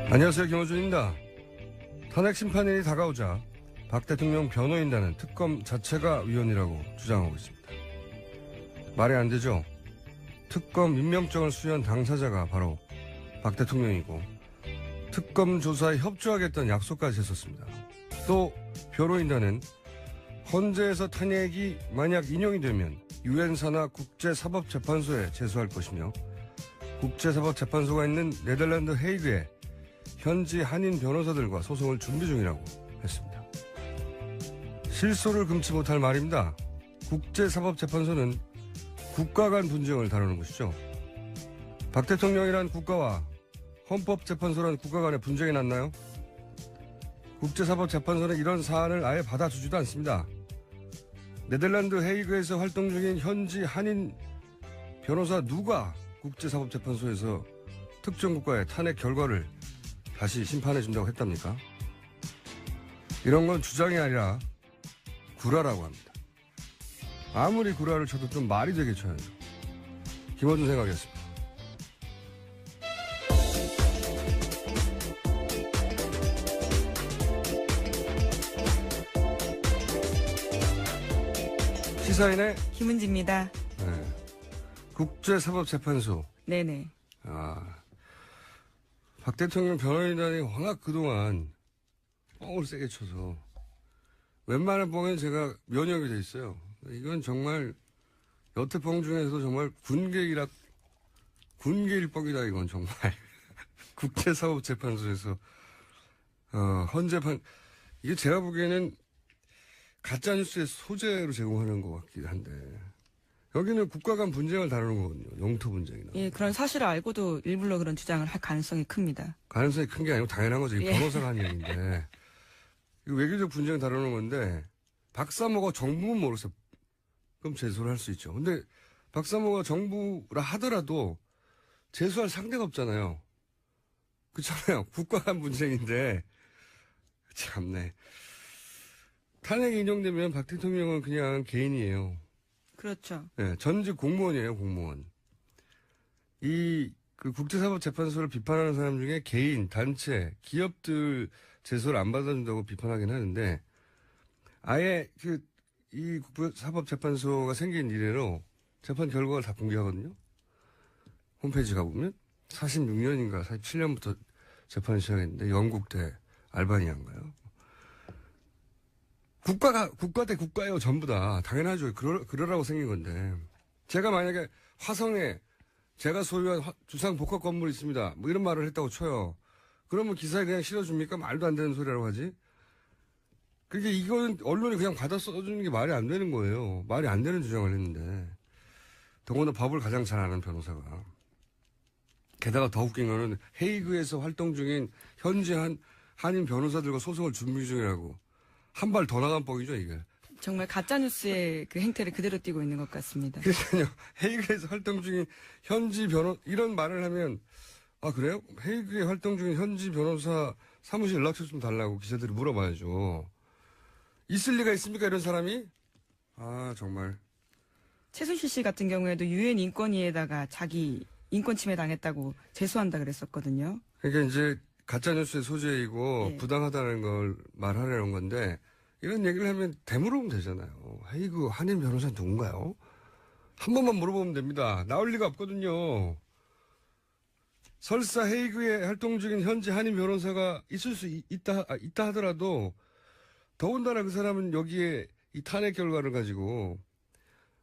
안녕하세요, 김호준입니다. 탄핵 심판일이 다가오자 박 대통령 변호인단은 특검 자체가 위헌이라고 주장하고 있습니다. 말이 안 되죠. 특검 임명장을 수여한 당사자가 바로 박 대통령이고 특검 조사에 협조하겠다는 약속까지 했었습니다. 또 변호인단은 헌재에서 탄핵이 만약 인용이 되면 유엔사나 국제사법재판소에 제소할 것이며 국제사법재판소가 있는 네덜란드 헤이그에 현지 한인 변호사들과 소송을 준비 중이라고 했습니다. 실소를 금치 못할 말입니다. 국제사법재판소는 국가 간 분쟁을 다루는 것이죠. 박 대통령이란 국가와 헌법재판소란 국가 간의 분쟁이 났나요? 국제사법재판소는 이런 사안을 아예 받아주지도 않습니다. 네덜란드 헤이그에서 활동 중인 현지 한인 변호사 누가 국제사법재판소에서 특정 국가의 탄핵 결과를 다시 심판해준다고 했답니까? 이런 건 주장이 아니라 구라라고 합니다. 아무리 구라를 쳐도 좀 말이 되게 쳐야죠. 김어준 생각이었습니다. 시사인의 김은지입니다. 네. 국제사법재판소. 네네. 박 대통령 변호인단이 워낙 그동안 뻥을 세게 쳐서 웬만한 뻥엔 제가 면역이 돼 있어요. 이건 정말 여태 뻥 중에서 정말 군계일 뻥이다 이건 정말. 국제사법재판소에서 헌재판 이게 제가 보기에는 가짜뉴스의 소재로 제공하는 것 같긴 한데 여기는 국가 간 분쟁을 다루는 거거든요. 영토 분쟁이나. 예, 그런 사실을 알고도 일부러 그런 주장을 할 가능성이 큽니다. 가능성이 큰 게 아니고 당연한 거죠. 예. 변호사가 한 얘기인데. 이거 외교적 분쟁을 다루는 건데 박사모가 정부는 모르겠어요. 그럼 제소를 할 수 있죠. 근데 박사모가 정부라 하더라도 제소할 상대가 없잖아요. 그렇잖아요. 국가 간 분쟁인데. 참네. 탄핵이 인용되면 박 대통령은 그냥 개인이에요. 그렇죠. 네, 전직 공무원이에요, 공무원. 그 국제사법재판소를 비판하는 사람 중에 개인, 단체, 기업들 제소를 안 받아준다고 비판하긴 하는데, 아예 이 국제사법재판소가 생긴 이래로 재판 결과를 다 공개하거든요. 홈페이지 가보면 46년인가 47년부터 재판을 시작했는데, 영국 대 알바니아인가요? 국가 대 국가예요, 전부 다. 당연하죠. 그러라고 생긴 건데. 제가 만약에 화성에 제가 소유한 주상 복합 건물이 있습니다. 뭐 이런 말을 했다고 쳐요. 그러면 기사에 그냥 실어줍니까? 말도 안 되는 소리라고 하지. 그러니까 이거는 언론이 그냥 받아 써주는 게 말이 안 되는 거예요. 말이 안 되는 주장을 했는데. 더구나 법을 가장 잘 아는 변호사가. 게다가 더 웃긴 거는 헤이그에서 활동 중인 현지 한인 변호사들과 소송을 준비 중이라고. 한 발 더 나간 뻥이죠, 이게. 정말 가짜뉴스의 그 행태를 그대로 띠고 있는 것 같습니다. 그러니까요. 헤이그에서 활동 중인 현지 이런 말을 하면, 아, 그래요? 헤이그에 활동 중인 현지 변호사 사무실 연락처 좀 달라고 기자들이 물어봐야죠. 있을 리가 있습니까, 이런 사람이? 아, 정말. 최순실 씨 같은 경우에도 유엔 인권위에다가 자기 인권 침해 당했다고 제소한다 그랬었거든요. 그러니까 이제 가짜뉴스의 소재이고 예. 부당하다는 걸 말하려는 건데, 이런 얘기를 하면 되물으면 되잖아요. 헤이그 한인 변호사 누군가요? 한 번만 물어보면 됩니다. 나올 리가 없거든요. 설사 헤이그에 활동 중인 현지 한인 변호사가 있을 수 있다 하더라도 더군다나 그 사람은 여기에 이 탄핵 결과를 가지고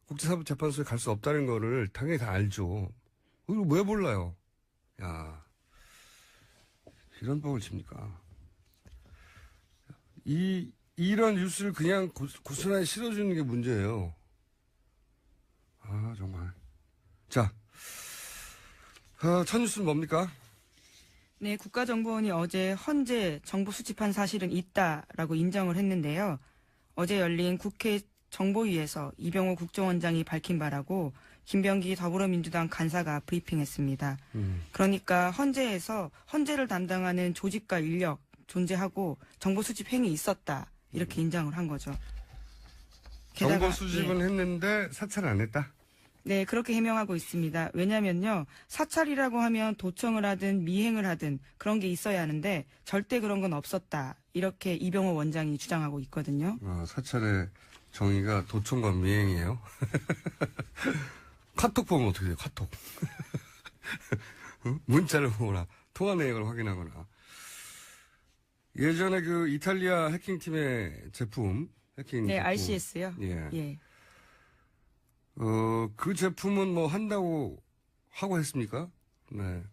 국제사법재판소에 갈 수 없다는 거를 당연히 다 알죠. 그리고 왜 몰라요? 야, 이런 뻥을 칩니까? 이런 뉴스를 그냥 고스란히 실어주는 게 문제예요. 아, 정말. 자, 첫 뉴스는 뭡니까? 네, 국가정보원이 어제 헌재 정보 수집한 사실은 있다라고 인정을 했는데요. 어제 열린 국회 정보위에서 이병호 국정원장이 밝힌 바라고 김병기 더불어민주당 간사가 브리핑했습니다. 그러니까 헌재에서 헌재를 담당하는 조직과 인력 존재하고 정보 수집 행위 있었다. 이렇게 인정을 한 거죠. 정보 수집은 했는데 사찰을 안 했다? 네, 그렇게 해명하고 있습니다. 왜냐면요, 사찰이라고 하면 도청을 하든 미행을 하든 그런 게 있어야 하는데 절대 그런 건 없었다. 이렇게 이병호 원장이 주장하고 있거든요. 사찰의 정의가 도청과 미행이에요. 카톡 보면 어떻게 돼요? 카톡. 응? 문자를 보거나 통화 내역을 확인하거나. 예전에 그 이탈리아 해킹팀의 제품, 해킹 네, 제품. RCS요. 예. 예. 그 제품은 뭐 한다고 하고 했습니까? 네.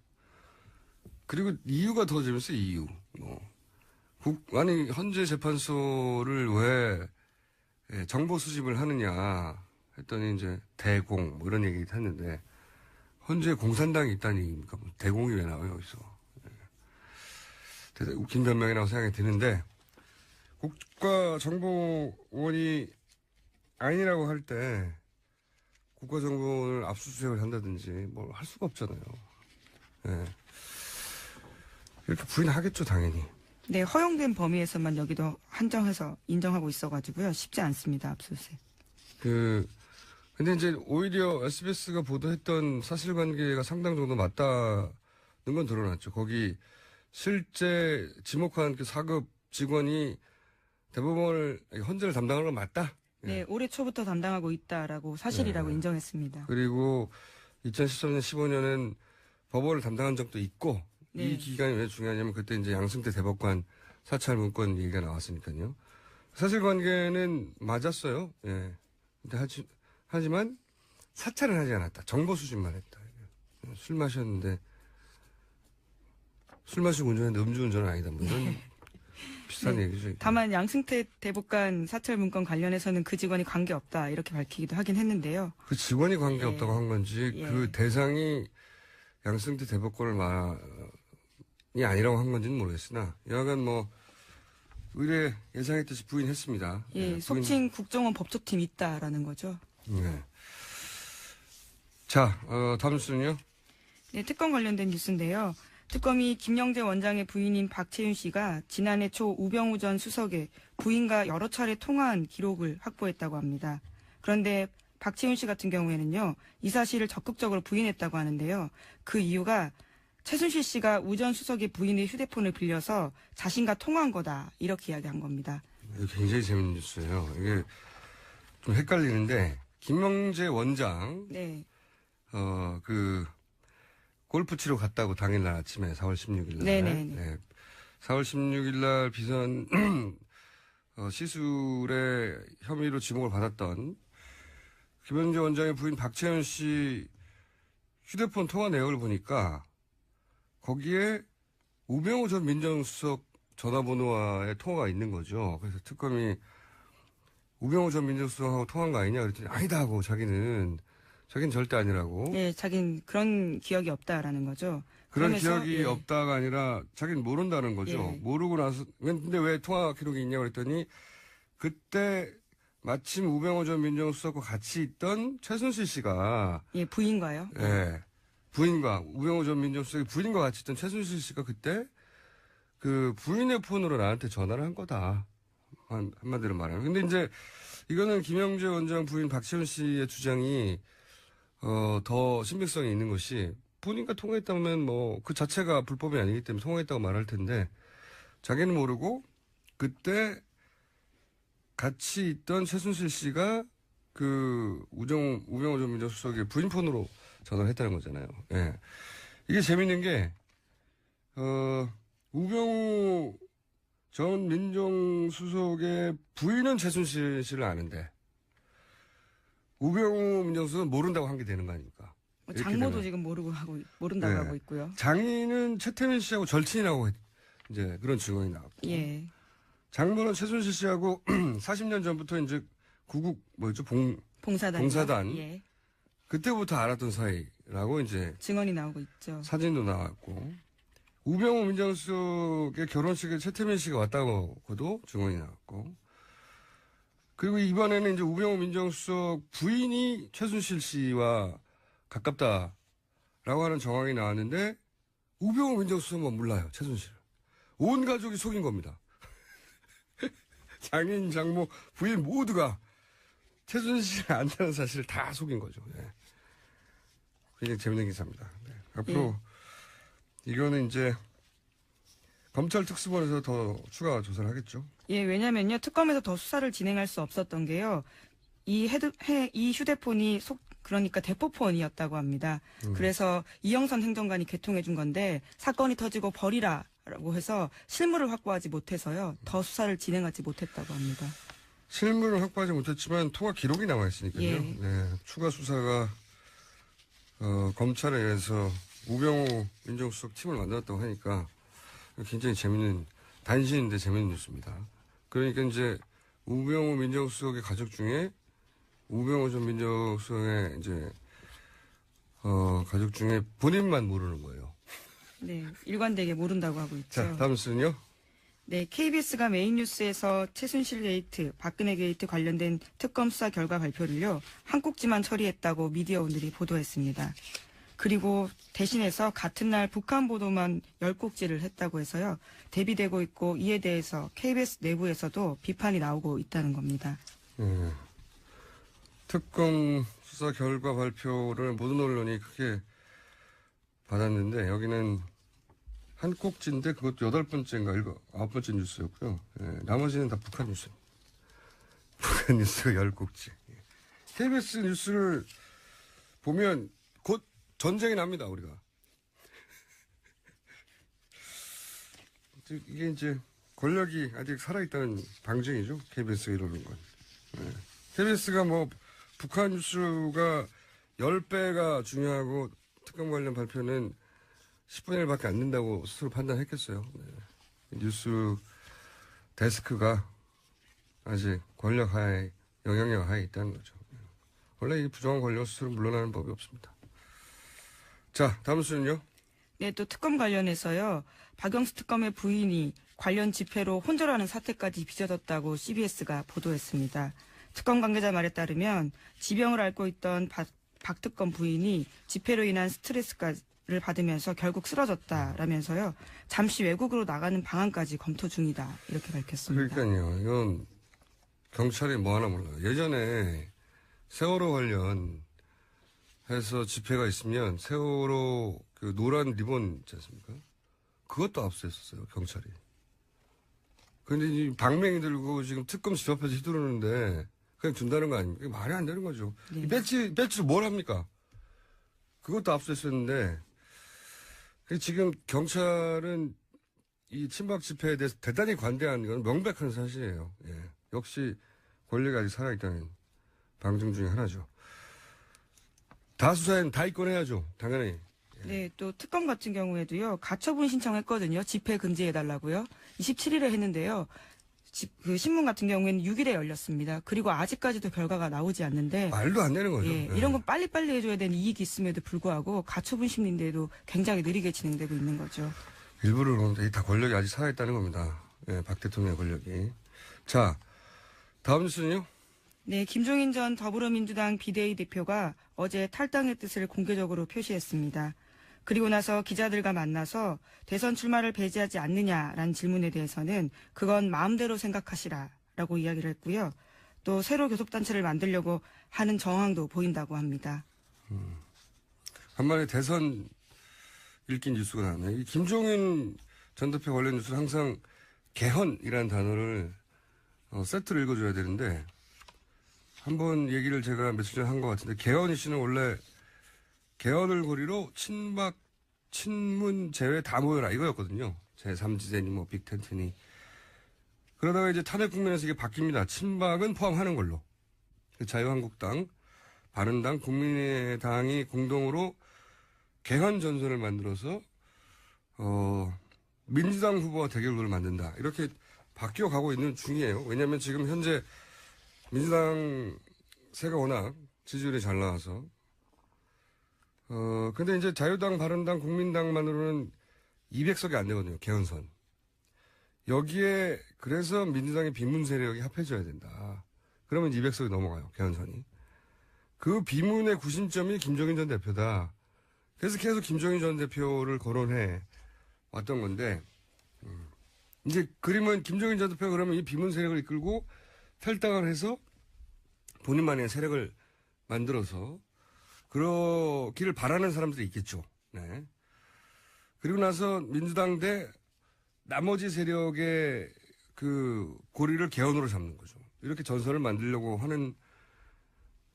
그리고 이유가 더 재밌어요, 이유. 아니, 헌재 재판소를 왜 정보 수집을 하느냐 했더니 이제 대공, 뭐 이런 얘기 했는데, 헌재 공산당이 있다는 얘기입니까? 대공이 왜 나와요, 여기서? 대단히 웃긴 변명이라고 생각이 드는데, 국가정보원이 아니라고 할 때, 국가정보원을 압수수색을 한다든지 뭘 할 수가 없잖아요. 예. 이렇게 부인하겠죠, 당연히. 네, 허용된 범위에서만 여기도 한정해서 인정하고 있어가지고요. 쉽지 않습니다, 압수수색. 근데 이제 오히려 SBS가 보도했던 사실관계가 상당 정도 맞다는 건 드러났죠. 거기 실제 지목한 그 4급 직원이 대법원을, 헌재를 담당하는 건 맞다? 네, 올해 초부터 담당하고 있다라고 사실이라고 네. 인정했습니다. 그리고 2013년, 15년은 법원을 담당한 적도 있고, 네. 이 기간이 왜 중요하냐면 그때 이제 양승태 대법관 사찰 문건 얘기가 나왔으니까요. 사실관계는 맞았어요. 예. 근데 하지만 사찰은 하지 않았다. 정보 수집만 했다. 술 마셨는데, 술 마시고 운전했는데 음주운전은 아니다. 뭐 이런 비슷한 네. 얘기죠. 다만 양승태 대법관 사찰 문건 관련해서는 그 직원이 관계없다 이렇게 밝히기도 하긴 했는데요. 그 직원이 관계없다고 한 건지, 예. 그 대상이 양승태 대법관을 이 아니라고 한 건지는 모르겠으나, 여하간 뭐, 의뢰 예상했듯이 부인했습니다. 예, 네, 속칭 국정원 법조팀 있다라는 거죠. 네. 자, 다음 뉴스는요? 네, 특검 관련된 뉴스인데요. 특검이 김영재 원장의 부인인 박채윤 씨가 지난해 초 우병우 전 수석의 부인과 여러 차례 통화한 기록을 확보했다고 합니다. 그런데 박채윤 씨 같은 경우에는요, 이 사실을 적극적으로 부인했다고 하는데요. 그 이유가 최순실 씨가 우 전 수석의 부인의 휴대폰을 빌려서 자신과 통화한 거다 이렇게 이야기한 겁니다. 이거 굉장히 재밌는 뉴스예요. 이게 좀 헷갈리는데, 김영재 원장, 네, 골프 치러 갔다고 당일날 아침에 4월 16일 날. 네네네. 네. 4월 16일 날 비선 시술의 혐의로 지목을 받았던 김영재 원장의 부인 박채윤 씨 휴대폰 통화 내역을 보니까 거기에 우병우 전 민정수석 전화번호와의 통화가 있는 거죠. 그래서 특검이 우병우 전 민정수석하고 통화한 거 아니냐 그랬더니 아니다 하고 자기는 절대 아니라고. 네, 자긴 그런 기억이 없다라는 거죠. 그런 그러면서, 기억이 예. 없다가 아니라 자기는 모른다는 거죠. 예. 모르고 나서 근데 왜 통화 기록이 있냐고 그랬더니 그때 마침 우병우 전 민정수석과 같이 있던 최순실 씨가 예, 부인과요. 예, 부인과 우병우 전 민정수석의 부인과 같이 있던 최순실 씨가 그때 그 부인의 폰으로 나한테 전화를 한 거다. 한마디로 말하면. 근데 이제 이거는 김영재 원장 부인 박채윤 씨의 주장이 더 신빙성이 있는 것이 부인과 통화했다면 뭐 그 자체가 불법이 아니기 때문에 통화했다고 말할 텐데 자기는 모르고 그때 같이 있던 최순실 씨가 그 우병우 전 민정수석의 부인 폰으로 전화를 했다는 거잖아요. 예. 이게 재밌는 게 우병우 전 민정수석의 부인은 최순실 씨를 아는데 우병우 민정수석은 모른다고 한 게 되는 거 아닙니까? 뭐 이렇게 장모도 되면. 지금 모른다고 네. 하고 있고요. 장인은 최태민 씨하고 절친이라고 이제 그런 증언이 나왔고. 예. 장모는 최순실 씨하고 40년 전부터 이제 봉사단. 봉사단. 예. 그때부터 알았던 사이라고 이제 증언이 나오고 있죠. 사진도 나왔고. 우병우 민정수석의 결혼식에 최태민 씨가 왔다고도 증언이 나왔고. 그리고 이번에는 이제 우병우 민정수석 부인이 최순실 씨와 가깝다라고 하는 정황이 나왔는데 우병우 민정수석만 몰라요. 최순실. 온 가족이 속인 겁니다. 장인, 장모, 부인 모두가 최순실을 안다는 사실을 다 속인 거죠. 예. 굉장히 재밌는 기사입니다. 네. 앞으로 이거는 이제 검찰 특수본에서 더 추가 조사를 하겠죠. 예, 왜냐면요. 특검에서 더 수사를 진행할 수 없었던 게요. 이 휴대폰이 그러니까 대포폰이었다고 합니다. 그래서 이영선 행정관이 개통해 준 건데 사건이 터지고 버리라라고 해서 실물을 확보하지 못해서요. 더 수사를 진행하지 못했다고 합니다. 실물을 확보하지 못했지만 통화 기록이 남아 있으니까요. 예. 네, 추가 수사가 검찰에 의해서 우병우 민정수석 팀을 만들었다고 하니까 굉장히 재밌는 단신인데 재밌는 뉴스입니다. 그러니까 이제 우병우 민정수석의 가족 중에 우병우 전 민정수석의 이제 가족 중에 본인만 모르는 거예요. 네, 일관되게 모른다고 하고 있죠. 자, 다음 순요. 네, KBS가 메인 뉴스에서 최순실 게이트, 박근혜 게이트 관련된 특검 수사 결과 발표를요, 한 꼭지만 처리했다고 미디어 오늘이 보도했습니다. 그리고 대신해서 같은 날 북한 보도만 10꼭지를 했다고 해서요, 대비되고 있고 이에 대해서 KBS 내부에서도 비판이 나오고 있다는 겁니다. 특검 수사 결과 발표를 모든 언론이 크게 받았는데 여기는 한 꼭지인데 그것도 8번째인가 9번째 뉴스였고요. 예, 나머지는 다 북한 뉴스입니다. 북한 뉴스가 10꼭지. KBS 뉴스를 보면 곧 전쟁이 납니다, 우리가. 이게 이제 권력이 아직 살아있다는 방증이죠. KBS가 이러는 건. 예. KBS가 뭐 북한 뉴스가 10배가 중요하고 특검 관련 발표는 10분의 1밖에 안 된다고 스스로 판단했겠어요. 네. 뉴스 데스크가 아직 권력 하에, 영향력 하에 있다는 거죠. 원래 이 부정한 권력 스스로 물러나는 법이 없습니다. 자, 다음 수는요? 네, 또 특검 관련해서요, 박영수 특검의 부인이 관련 집회로 혼절하는 사태까지 빚어졌다고 CBS가 보도했습니다. 특검 관계자 말에 따르면 지병을 앓고 있던 박 특검 부인이 집회로 인한 스트레스를 받으면서 결국 쓰러졌다라면서요. 잠시 외국으로 나가는 방안까지 검토 중이다. 이렇게 밝혔습니다. 그러니까요. 이건 경찰이 뭐 하나 몰라요. 예전에 세월호 관련해서 집회가 있으면 세월호 그 노란 리본 있지 않습니까? 그것도 압수했었어요. 경찰이. 근데 이 방맹이 들고 지금 특검 집 앞에서 휘두르는데 그냥 준다는 거 아닙니까? 이게 말이 안 되는 거죠. 네. 이 배지로 뭘 합니까? 그것도 압수했었는데 지금 경찰은 이 친박 집회에 대해서 대단히 관대한 건 명백한 사실이에요. 예. 역시 권력이 아직 살아있다는 방증 중에 하나죠. 다 수사엔 다 입건해야죠. 당연히. 네, 또 특검 같은 경우에도요. 가처분 신청했거든요. 집회 금지해달라고요. 27일에 했는데요. 그 신문 같은 경우에는 6일에 열렸습니다. 그리고 아직까지도 결과가 나오지 않는데 말도 안 되는 거죠. 예, 이런 건 빨리빨리 해줘야 되는 이익이 있음에도 불구하고 가처분 심리인데도 굉장히 느리게 진행되고 있는 거죠. 일부러 그러는데 다 권력이 아직 살아있다는 겁니다. 예, 박 대통령의 권력이. 자, 다음 뉴스는요? 네, 김종인 전 더불어민주당 비대위 대표가 어제 탈당의 뜻을 공개적으로 표시했습니다. 그리고 나서 기자들과 만나서 대선 출마를 배제하지 않느냐라는 질문에 대해서는 그건 마음대로 생각하시라라고 이야기를 했고요. 또 새로 교섭단체를 만들려고 하는 정황도 보인다고 합니다. 간만에 대선 읽긴 뉴스가 나왔네. 이 김종인 전 대표 관련 뉴스는 항상 개헌이라는 단어를 세트를 읽어줘야 되는데 한번 얘기를 제가 며칠 전에 한 것 같은데 개헌 이슈는 원래 개헌을 고리로 친박, 친문 제외 다 모여라 이거였거든요. 제3지대니 뭐 빅텐트니. 그러다가 이제 탄핵 국면에서 이게 바뀝니다. 친박은 포함하는 걸로. 자유한국당, 바른당, 국민의당이 공동으로 개헌 전선을 만들어서 민주당 후보와 대결구를 만든다. 이렇게 바뀌어가고 있는 중이에요. 왜냐하면 지금 현재 민주당 세가 워낙 지지율이 잘 나와서 근데 이제 자유당, 바른당, 국민당만으로는 200석이 안 되거든요. 개헌선. 여기에 그래서 민주당의 비문 세력이 합해져야 된다. 그러면 200석이 넘어가요. 개헌선이. 그 비문의 구심점이 김종인 전 대표다. 그래서 계속 김종인 전 대표를 거론해 왔던 건데 이제 그림은 김종인 전 대표가 그러면 이 비문 세력을 이끌고 탈당을 해서 본인만의 세력을 만들어서 그러기를 바라는 사람들이 있겠죠. 네. 그리고 나서 민주당 대 나머지 세력의 그 고리를 개헌으로 잡는 거죠. 이렇게 전선을 만들려고 하는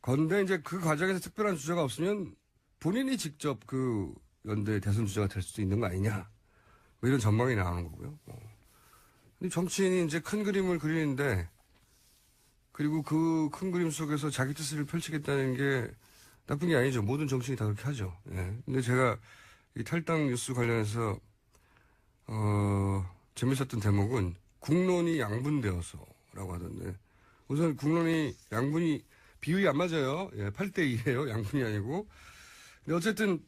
건데 이제 그 과정에서 특별한 주자가 없으면 본인이 직접 그 연대 대선 주자가 될 수도 있는 거 아니냐. 뭐 이런 전망이 나오는 거고요. 근데 정치인이 이제 큰 그림을 그리는데 그리고 그 큰 그림 속에서 자기 뜻을 펼치겠다는 게 나쁜 게 아니죠. 모든 정치인이 다 그렇게 하죠. 예. 근데 제가 이 탈당 뉴스 관련해서 재밌었던 대목은 국론이 양분되어서라고 하던데 우선 국론이 양분이 비율이 안 맞아요. 예, 8대2예요. 양분이 아니고. 근데 어쨌든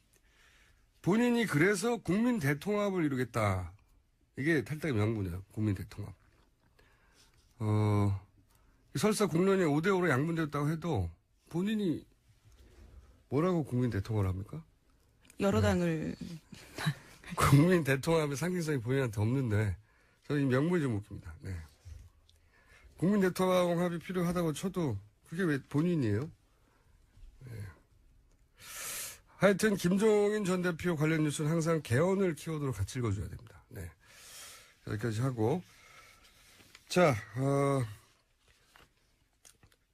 본인이 그래서 국민 대통합을 이루겠다. 이게 탈당의 명분이에요. 국민 대통합. 설사 국론이 5대5로 양분되었다고 해도 본인이 뭐라고 국민 대통합을 합니까? 여러 당을 국민 대통합의 상징성이 본인한테 없는데 저는 이 명분이 좀 웃깁니다. 네. 국민 대통합이 필요하다고 쳐도 그게 왜 본인이에요? 네. 하여튼 김종인 전 대표 관련 뉴스는 항상 개헌을 키워드로 같이 읽어줘야 됩니다. 네. 여기까지 하고 자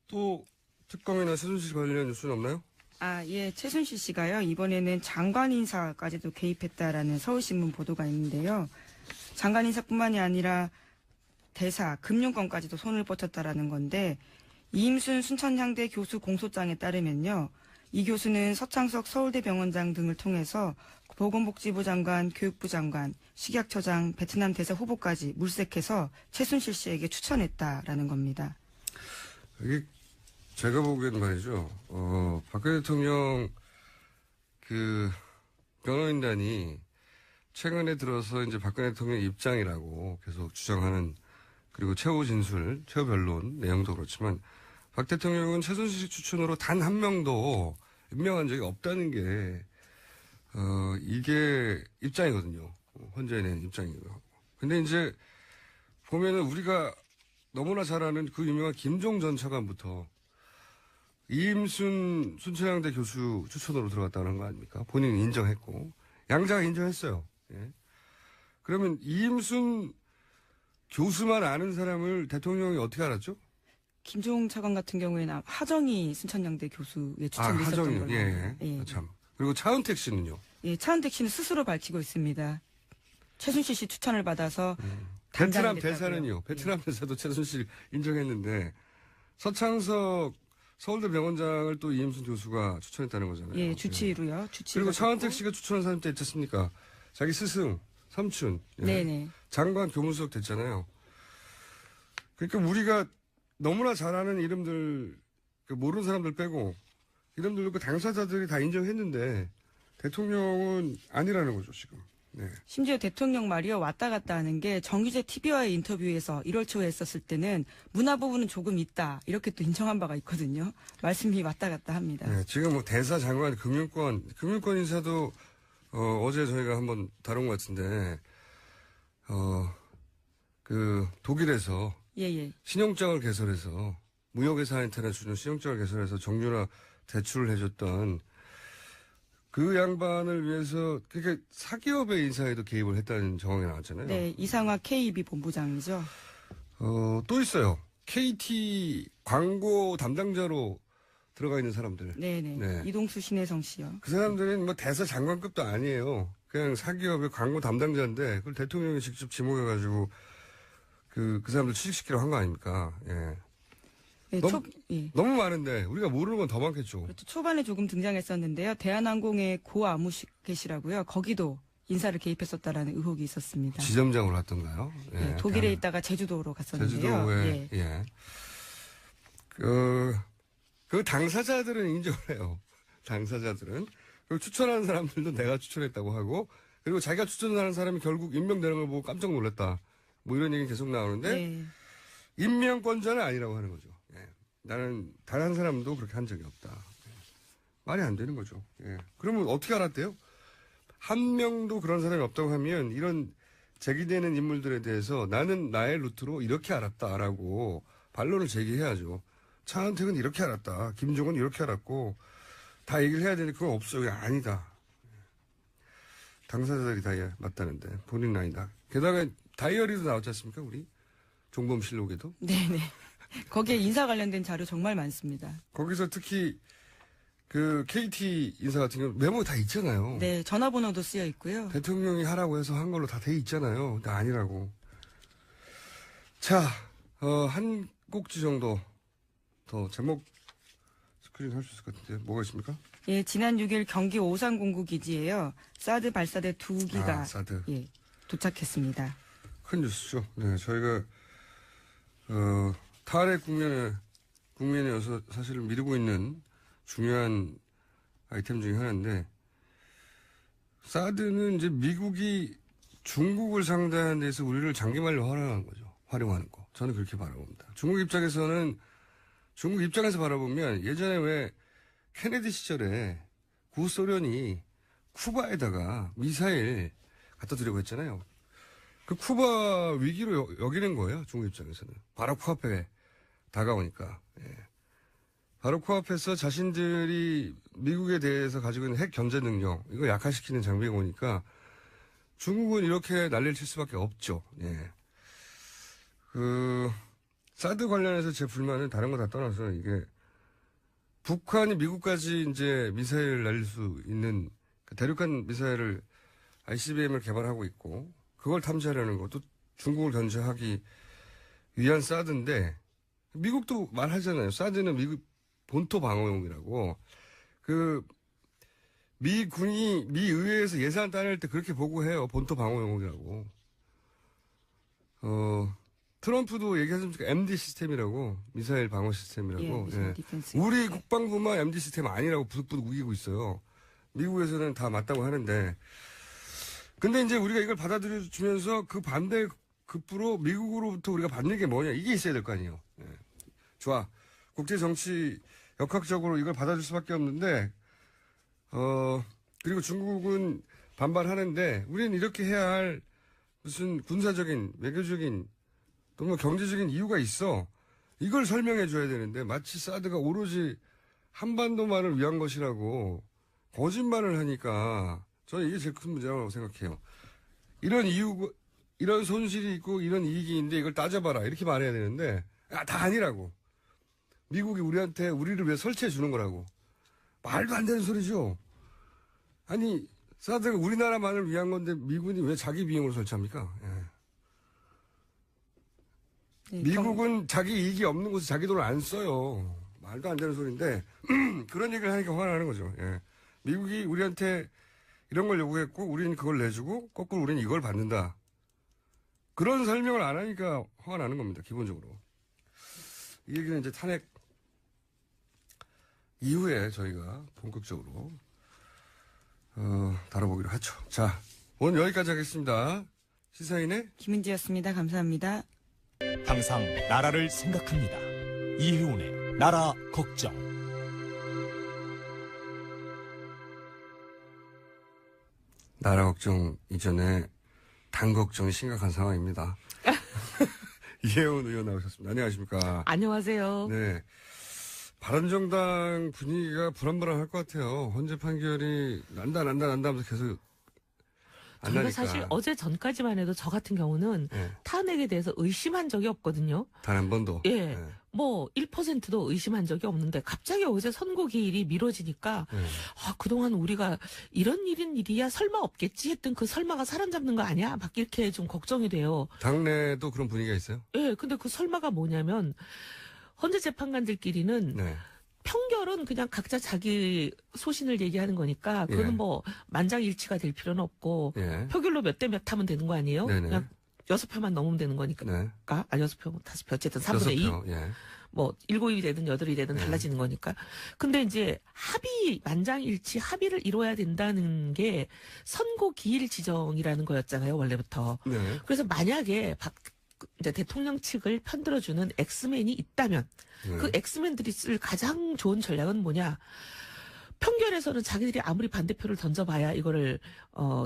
또 특검이나 최순실 관련 뉴스는 없나요? 예, 최순실 씨가요, 이번에는 장관 인사까지도 개입했다라는 서울신문 보도가 있는데요. 장관 인사뿐만이 아니라 대사, 금융권까지도 손을 뻗쳤다라는 건데, 이임순 순천향대 교수 공소장에 따르면요, 이 교수는 서창석 서울대병원장 등을 통해서 보건복지부 장관, 교육부 장관, 식약처장, 베트남 대사 후보까지 물색해서 최순실 씨에게 추천했다라는 겁니다. 이게 제가 보기엔 말이죠. 박근혜 대통령 그 변호인단이 최근에 들어서 이제 박근혜 대통령 입장이라고 계속 주장하는 그리고 최후 진술, 최후 변론 내용도 그렇지만 박 대통령은 최순실 추천으로 단 한 명도 임명한 적이 없다는 게 이게 입장이거든요. 헌재의 입장이고요. 근데 이제 보면은 우리가 너무나 잘 아는 그 유명한 김종 전 차관부터 이임순 순천향대 교수 추천으로 들어갔다는 거 아닙니까? 본인이 인정했고 양자가 인정했어요. 예. 그러면 이임순 교수만 아는 사람을 대통령이 어떻게 알았죠? 김종 차관 같은 경우에는 하정희 순천향대 교수의 추천이 있었던 하정이요. 걸로. 예. 참. 그리고 차은택 씨는요? 예, 차은택 씨는 스스로 밝히고 있습니다. 최순실 씨 추천을 받아서 베트남 단장이 됐다고요. 대사는요. 베트남 대사도 최순실 인정했는데 서창석 서울대 병원장을 또 이임순 교수가 추천했다는 거잖아요. 예, 주치의로요. 그리고 차은택 씨가 추천한 사람 때 있지 않습니까? 자기 스승, 삼촌. 예. 네네. 장관 교무수석 됐잖아요. 그러니까 우리가 너무나 잘 아는 이름들, 모르는 사람들 빼고 이름들 그 당사자들이 다 인정했는데 대통령은 아니라는 거죠, 지금. 네. 심지어 대통령 말이요, 왔다 갔다 하는 게 정규재 TV와의 인터뷰에서 1월 초에 했었을 때는 문화 부분은 조금 있다. 이렇게 또 인정한 바가 있거든요. 말씀이 왔다 갔다 합니다. 네, 지금 뭐 대사, 장관, 금융권 인사도 어제 저희가 한번 다룬 것 같은데 그 독일에서 예. 신용장을 개설해서 무역회사한테나 주는 신용장을 개설해서 정유라 대출을 해줬던 그 양반을 위해서 그러니까 사기업의 인사에도 개입을 했다는 정황이 나왔잖아요. 네, 이상화 KB 본부장이죠. 또 있어요. KT 광고 담당자로 들어가 있는 사람들. 네네. 네. 이동수 신혜성 씨요. 그 사람들은 뭐 대사 장관급도 아니에요. 그냥 사기업의 광고 담당자인데 그걸 대통령이 직접 지목해가지고 그 사람들 취직시키려고 한 거 아닙니까? 예. 네, 너무 많은데 우리가 모르는 건 더 많겠죠. 그렇죠. 초반에 조금 등장했었는데요. 대한항공의 고 아무개시라고요. 거기도 인사를 개입했었다라는 의혹이 있었습니다. 지점장으로 갔던가요? 예. 네, 독일에 있다가 제주도로 갔었는데요. 제주도에 예. 그 당사자들은 인정을 해요. 당사자들은. 그리고 추천하는 사람들도 내가 추천했다고 하고 그리고 자기가 추천하는 사람이 결국 임명되는 걸 보고 깜짝 놀랐다. 뭐 이런 얘기 계속 나오는데 네. 임명권자는 아니라고 하는 거죠. 예. 나는 단 한 사람도 그렇게 한 적이 없다. 예. 말이 안 되는 거죠. 예. 그러면 어떻게 알았대요? 한 명도 그런 사람이 없다고 하면 이런 제기되는 인물들에 대해서 나는 나의 루트로 이렇게 알았다라고 반론을 제기해야죠. 차은택은 이렇게 알았다. 김종은 이렇게 알았고 다 얘기를 해야 되는데 그건 없어요. 아니다. 당사자들이 다 맞다는데 본인은 아니다. 게다가 다이어리도 나왔지 않습니까? 우리 종범실록에도. 네네. 거기에 인사 관련된 자료 정말 많습니다. 거기서 특히 그 KT 인사 같은 경우 메모 다 있잖아요. 네, 전화번호도 쓰여 있고요. 대통령이 하라고 해서 한 걸로 다 돼 있잖아요. 근데 아니라고. 자, 한 꼭지 정도 더 제목 스크린 할 수 있을 것 같은데 뭐가 있습니까? 예, 지난 6일 경기 오산공구 기지에요. 사드 발사대 2기가 사드. 예, 도착했습니다. 큰 뉴스죠. 네, 저희가 탈핵 국면이어서 사실 미루고 있는 중요한 아이템 중에 하나인데 사드는 이제 미국이 중국을 상대하는 데서 우리를 장기말로 활용하는 거죠. 활용하는 거. 저는 그렇게 바라봅니다. 중국 입장에서 바라보면 예전에 왜 케네디 시절에 구소련이 쿠바에다가 미사일 갖다 드리고 했잖아요. 그 쿠바 위기로 여기는 거예요. 중국 입장에서는. 바로 코앞에 다가오니까. 예. 바로 코앞에서 자신들이 미국에 대해서 가지고 있는 핵 견제 능력, 이거 약화시키는 장비가 오니까 중국은 이렇게 난리를 칠 수밖에 없죠. 예. 사드 관련해서 제 불만은 다른 거 다 떠나서 이게 북한이 미국까지 이제 미사일을 날릴 수 있는 대륙간 미사일을 ICBM을 개발하고 있고 그걸 탐지하려는 것도 중국을 견제하기 위한 사드인데 미국도 말하잖아요. 사드는 미국 본토 방어용이라고. 미 의회에서 예산 따낼 때 그렇게 보고해요. 본토 방어용이라고. 트럼프도 얘기하셨습니까? MD 시스템이라고. 미사일 방어 시스템이라고. 예, 예. 우리 국방부만 MD 시스템 아니라고 부득부득 우기고 있어요. 미국에서는 다 맞다고 하는데. 근데 이제 우리가 이걸 받아들여주면서 그 반대 급부로 미국으로부터 우리가 받는 게 뭐냐. 이게 있어야 될 거 아니에요. 예. 좋아. 국제 정치 역학적으로 이걸 받아줄 수밖에 없는데, 그리고 중국은 반발하는데, 우리는 이렇게 해야 할 무슨 군사적인, 외교적인, 또 뭐 경제적인 이유가 있어. 이걸 설명해 줘야 되는데, 마치 사드가 오로지 한반도만을 위한 것이라고 거짓말을 하니까, 저는 이게 제일 큰 문제라고 생각해요. 이런 손실이 있고, 이런 이익이 있는데, 이걸 따져봐라. 이렇게 말해야 되는데, 다 아니라고. 미국이 우리를 위해 설치해 주는 거라고. 말도 안 되는 소리죠. 아니, 사드가 우리나라만을 위한 건데 미군이 왜 자기 비용으로 설치합니까? 예. 네, 미국은 자기 이익이 없는 곳에 자기 돈을 안 써요. 말도 안 되는 소리인데 그런 얘기를 하니까 화가 나는 거죠. 예. 미국이 우리한테 이런 걸 요구했고 우리는 그걸 내주고 거꾸로 우리는 이걸 받는다. 그런 설명을 안 하니까 화가 나는 겁니다. 기본적으로. 이 얘기는 이제 탄핵 이후에 저희가 본격적으로 다뤄보기로 하죠. 자, 오늘 여기까지 하겠습니다. 시사인의 김은지였습니다. 감사합니다. 항상 나라를 생각합니다. 이혜훈의 나라 걱정. 나라 걱정 이전에 당 걱정이 심각한 상황입니다. 이혜훈 의원 나오셨습니다. 안녕하십니까. 안녕하세요. 네. 바른정당 분위기가 불안불안할 것 같아요. 헌재 판결이 난다 하면서 계속 안 저희가 나니까. 사실 어제 전까지만 해도 저 같은 경우는 네. 탄핵에 대해서 의심한 적이 없거든요. 단 한 번도. 예. 네. 뭐 1%도 의심한 적이 없는데 갑자기 어제 선고 기일이 미뤄지니까 네. 그동안 우리가 이런 일이야 설마 없겠지 했던 그 설마가 사람 잡는 거 아니야? 막 이렇게 좀 걱정이 돼요. 당내도 그런 분위기가 있어요? 예. 근데 그 설마가 뭐냐면 헌재 재판관들끼리는 네. 평결은 그냥 각자 자기 소신을 얘기하는 거니까 그거는 예. 뭐 만장일치가 될 필요는 없고 예. 표결로 몇 대 몇 하면 되는 거 아니에요? 네네. 그냥 6표만 넘으면 되는 거니까. 네. 아니 6표, 5표 어쨌든 3분의 2. 6표. 예. 뭐 7이 되든 8이 되든 네. 달라지는 거니까. 근데 이제 만장일치 합의를 이뤄야 된다는 게 선고 기일 지정이라는 거였잖아요, 원래부터. 네. 그래서 만약에 이제 대통령 측을 편들어주는 엑스맨이 있다면 네. 그 엑스맨들이 쓸 가장 좋은 전략은 뭐냐? 평결에서는 자기들이 아무리 반대표를 던져봐야 이거를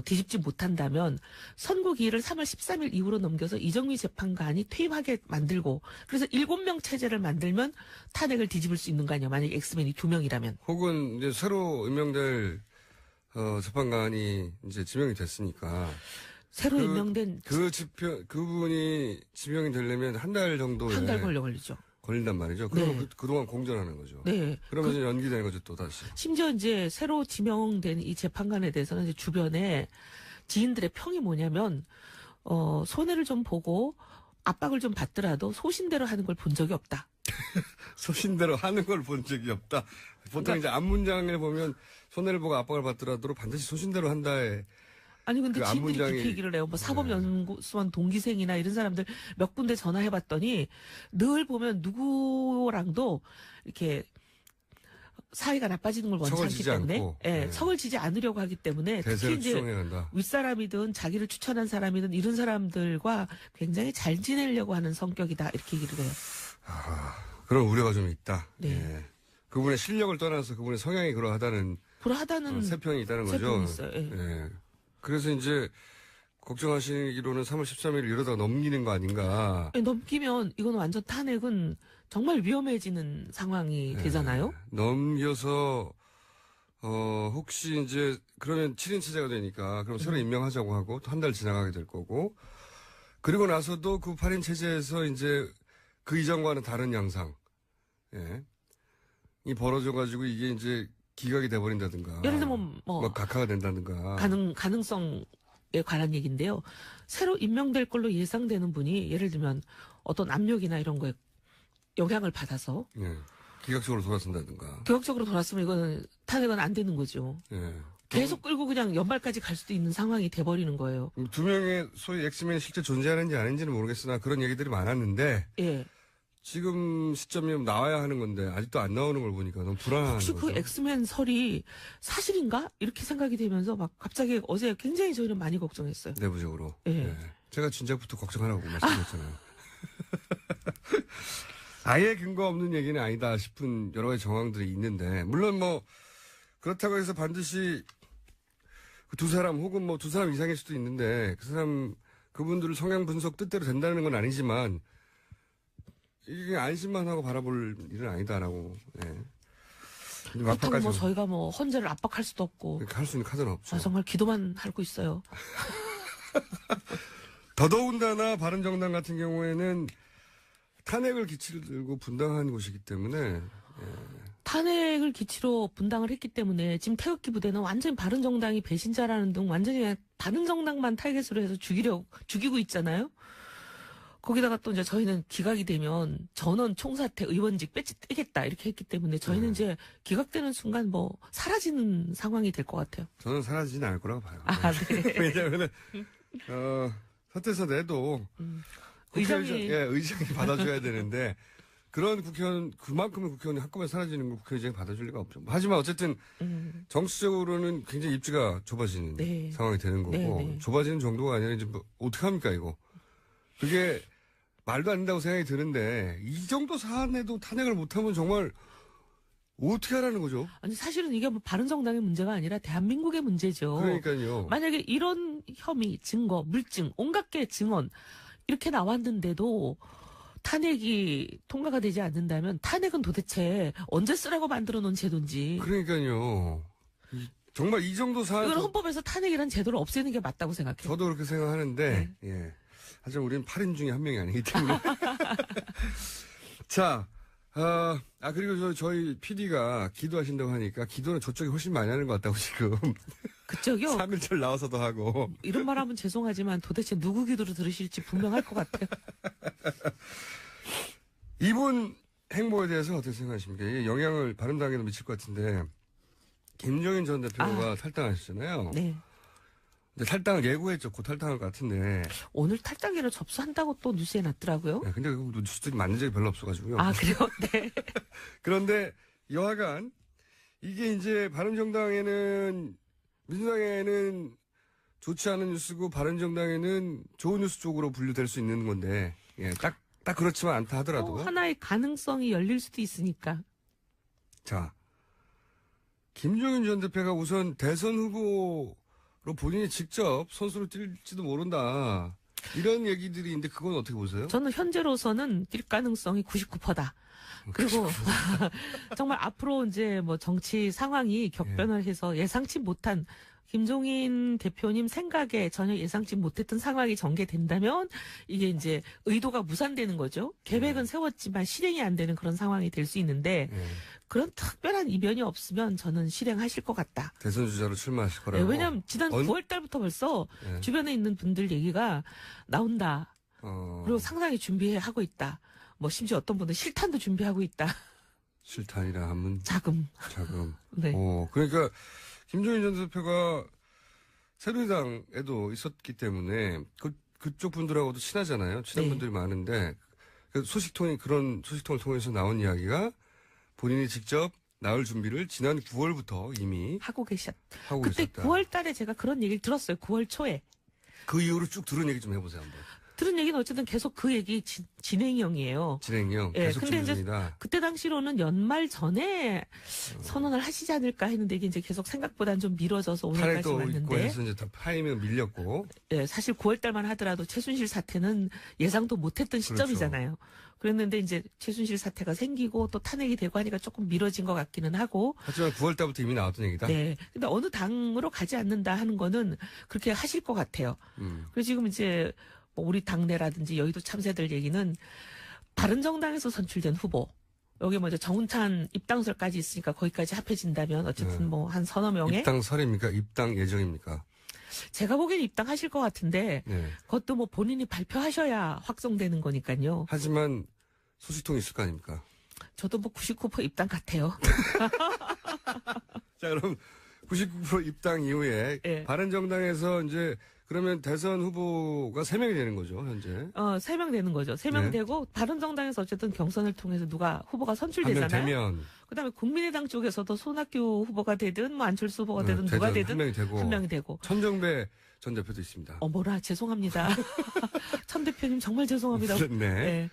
뒤집지 못한다면 선고 기일을 3월 13일 이후로 넘겨서 이정미 재판관이 퇴임하게 만들고 그래서 7명 체제를 만들면 탄핵을 뒤집을 수 있는 거 아니야. 만약에 엑스맨이 2명이라면. 혹은 이제 새로 임명될 재판관이 이제 지명이 됐으니까 새로 임명된 그분이 지명이 되려면 한 달 정도 한 달 걸리죠. 걸린단 말이죠. 그러면 네. 그동안 공전하는 거죠. 네. 그러면 이제 연기되는 거죠, 또 다시. 심지어 이제 새로 지명된 이 재판관에 대해서는 이제 주변에 지인들의 평이 뭐냐면 손해를 좀 보고 압박을 좀 받더라도 소신대로 하는 걸 본 적이 없다. 소신대로 하는 걸 본 적이 없다. 보통 그러니까 이제 앞문장을 보면 손해를 보고 압박을 받더라도 반드시 소신대로 한다에 아니 근데 그 지인들이 앞문장이- 그렇게 얘기를 해요. 뭐 사법연구소원 동기생이나 이런 사람들 몇 군데 전화해봤더니 늘 보면 누구랑도 이렇게 사이가 나빠지는 걸 원치 척을 않기 지지 때문에 않고, 예, 네. 척을 지지 않으려고 하기 때문에 특히 대세를 이제 추종해야 한다. 윗사람이든 자기를 추천한 사람이든 이런 사람들과 굉장히 잘 지내려고 하는 성격이다 이렇게 얘기를 해요. 그런 우려가 좀 있다. 네. 예. 그분의 실력을 떠나서 그분의 성향이 그러하다는 불하다는 세평이 있다는 거죠. 세평이 있어요. 예. 예. 그래서 이제 걱정하시기로는 3월 13일 이러다가 넘기는 거 아닌가. 넘기면 이건 완전 탄핵은 정말 위험해지는 상황이 되잖아요. 넘겨서 혹시 이제 그러면 7인 체제가 되니까 그럼 새로 임명하자고 하고 또 한 달 지나가게 될 거고 그리고 나서도 그 8인 체제에서 이제 그 이전과는 다른 양상 이 벌어져가지고 이게 이제 기각이 돼버린다든가 예를 들면 뭐 각하가 된다든가 가능성에 관한 얘기인데요. 새로 임명될 걸로 예상되는 분이 예를 들면 어떤 압력이나 이런 거에 영향을 받아서 예. 기각적으로 돌아선다든가 교역적으로 돌았으면 이거는 탄핵은 안 되는 거죠. 예. 계속 끌고 그냥 연말까지 갈 수도 있는 상황이 돼버리는 거예요. 두 명의 소위 엑스맨이 실제 존재하는지 아닌지는 모르겠으나 그런 얘기들이 많았는데 예. 지금 시점이면 나와야 하는 건데 아직도 안 나오는 걸 보니까 너무 불안한 혹시 거죠. 그 엑스맨 설이 사실인가? 이렇게 생각이 되면서 막 갑자기 어제 굉장히 저희는 많이 걱정했어요. 내부적으로. 예. 예. 제가 진작부터 걱정하라고 말씀드렸잖아요. 아예 근거 없는 얘기는 아니다 싶은 여러 가지 정황들이 있는데 물론 뭐 그렇다고 해서 반드시 그 두 사람 혹은 뭐 두 사람 이상일 수도 있는데 그분들을 성향 분석 뜻대로 된다는 건 아니지만 이게 안심만 하고 바라볼 일은 아니다라고. 예. 그렇다고 뭐 저희가 뭐 헌재를 압박할 수도 없고 할 수 있는 카드는 없죠. 정말 기도만 하고 있어요. 더더군다나 바른정당 같은 경우에는 탄핵을 기치로 들고 분당한 곳이기 때문에 탄핵을 기치로 분당을 했기 때문에 지금 태극기 부대는 완전히 바른정당이 배신자라는 등 완전히 그냥 바른정당만 타겟으로 해서 죽이고 있잖아요. 거기다가 또 이제 저희는 기각이 되면 전원 총사퇴 의원직 떼겠다 이렇게 했기 때문에 저희는 이제 기각되는 순간 뭐 사라지는 상황이 될 것 같아요. 저는 사라지지는 않을 거라고 봐요. 아, 네. 왜냐하면 사퇴서 내도 의장이 받아줘야 되는데 그런 국회의원 그만큼의 국회의원이 한꺼번에 사라지는 걸 국회의장이 받아줄 리가 없죠. 하지만 어쨌든 정치적으로는 굉장히 입지가 좁아지는 네. 상황이 되는 거고 네, 네. 좁아지는 정도가 아니라 이제 뭐 어떻게 합니까 이거? 그게 말도 안 된다고 생각이 드는데 이 정도 사안에도 탄핵을 못하면 정말 어떻게 하라는 거죠? 아니 사실은 이게 뭐 바른정당의 문제가 아니라 대한민국의 문제죠. 그러니까요. 만약에 이런 혐의, 증거, 물증, 온갖 개 증언 이렇게 나왔는데도 탄핵이 통과가 되지 않는다면 탄핵은 도대체 언제 쓰라고 만들어 놓은 제도인지. 그러니까요. 정말 이 정도 사안 이건 헌법에서 탄핵이라는 제도를 없애는 게 맞다고 생각해요. 저도 그렇게 생각하는데 예. 하지만 우리는 8인 중에 한 명이 아니기 때문에. 자, 그리고 저희 PD가 기도하신다고 하니까 기도는 저쪽이 훨씬 많이 하는 것 같다고 지금. 그쪽이요? 3일절 나와서도 하고. 이런 말 하면 죄송하지만 도대체 누구 기도를 들으실지 분명할 것 같아요. 이분 행보에 대해서 어떻게 생각하십니까? 이게 영향을 바른당에도 미칠 것 같은데, 김종인 전 대표가 탈당하셨잖아요. 네. 근데 탈당을 예고했죠. 곧 탈당할 것 같은데. 오늘 탈당기를 접수한다고 또 뉴스에 났더라고요. 네, 근데 그 뉴스들이 맞는 적이 별로 없어가지고요. 아, 그래요? 네. 그런데 여하간 이게 이제 바른정당에는 민주당에는 좋지 않은 뉴스고 바른정당에는 좋은 뉴스 쪽으로 분류될 수 있는 건데 예, 딱 그렇지만 않다 하더라도 하나의 가능성이 열릴 수도 있으니까. 자 김종인 전 대표가 우선 대선 후보로 본인이 직접 선수로 뛸지도 모른다. 이런 얘기들이 있는데 그건 어떻게 보세요? 저는 현재로서는 뛸 가능성이 99%다. 그리고 정말 앞으로 이제 뭐 정치 상황이 격변을 해서 예상치 못한 김종인 대표님 생각에 전혀 예상치 못했던 상황이 전개된다면 이게 이제 의도가 무산되는 거죠. 계획은 세웠지만 실행이 안 되는 그런 상황이 될 수 있는데 예. 그런 특별한 이변이 없으면 저는 실행하실 것 같다. 대선 주자로 출마하실 네, 거라고. 왜냐하면 지난 9월 달부터 벌써 예. 주변에 있는 분들 얘기가 나온다. 그리고 상당히 준비하고 있다. 뭐 심지어 어떤 분은 실탄도 준비하고 있다. 실탄이라 하면 자금. 네. 그러니까 김종인 전 대표가 새누리당에도 있었기 때문에 그쪽 분들하고도 친하잖아요. 친한 네. 분들이 많은데 그런 소식통을 통해서 나온 이야기가 본인이 직접 나올 준비를 지난 9월부터 이미 하고 하고 그때 있었다. 9월 달에 제가 그런 얘기를 들었어요. 9월 초에. 그 이후로 쭉 들은 얘기 좀 해보세요 한번. 들은 얘기는 어쨌든 계속 그 얘기 진행형이에요. 진행형 예, 계속 근데 준비 이제 중이다. 그때 당시로는 연말 전에 선언을 하시지 않을까 했는데 이게 이제 계속 생각보다는 좀 미뤄져서 오늘까지 팔도 있고 왔는데 해서 이제 다 파이면 밀렸고. 예, 사실 9월 달만 하더라도 최순실 사태는 예상도 못했던 시점이잖아요. 그랬는데 이제 최순실 사태가 생기고 또 탄핵이 되고 하니까 조금 미뤄진 것 같기는 하고. 하지만 9월 달부터 이미 나왔던 얘기다. 네. 근데 어느 당으로 가지 않는다 하는 거는 그렇게 하실 것 같아요. 그래서 지금 이제 뭐 우리 당내라든지 여의도 참새들 얘기는 바른정당에서 선출된 후보. 여기 먼저 정운찬 입당설까지 있으니까 거기까지 합해진다면 어쨌든 네. 뭐 한 서너 명의. 입당설입니까? 입당 예정입니까? 제가 보기엔 입당하실 것 같은데 네. 그것도 뭐 본인이 발표하셔야 확정되는 거니까요. 하지만 소식통이 있을 거 아닙니까? 저도 뭐 99% 입당 같아요. 자, 그럼 99% 입당 이후에 예. 바른정당에서 이제 그러면 대선 후보가 3명이 되는 거죠, 현재. 3명 되는 거죠. 3명 네. 되고 바른정당에서 어쨌든 경선을 통해서 누가 후보가 한 명 선출되잖아요. 되면 그다음에 국민의당 쪽에서도 손학규 후보가 되든 뭐 안철수 후보가 되든 누가 되든 한 명이 되고 한 명이 되고. 천정배 전 대표도 있습니다. 어머나 죄송합니다. 천 대표님 정말 죄송합니다. 네. 네.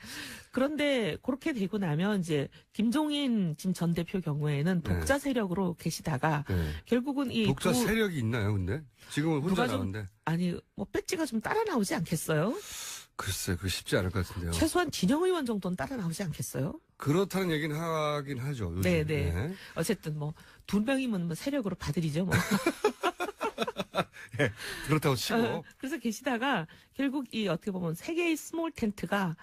그런데 그렇게 되고 나면 이제 김종인 지금 전 대표 경우에는 독자 세력으로 계시다가 네. 결국은 이 독자 두- 세력이 있나요, 근데? 지금은 혼자 누가 좀- 나오는데. 아니 뭐 배지가 좀 따라 나오지 않겠어요? 글쎄, 그거 쉽지 않을 것 같은데요. 최소한 진영 의원 정도는 따라 나오지 않겠어요? 그렇다는 얘기는 하긴 하죠, 요즘. 네, 네. 어쨌든 뭐 2명이면 뭐 세력으로 봐드리죠 뭐. 그렇다고 치고. 그래서 계시다가 결국 이 어떻게 보면 세 개의 스몰 텐트가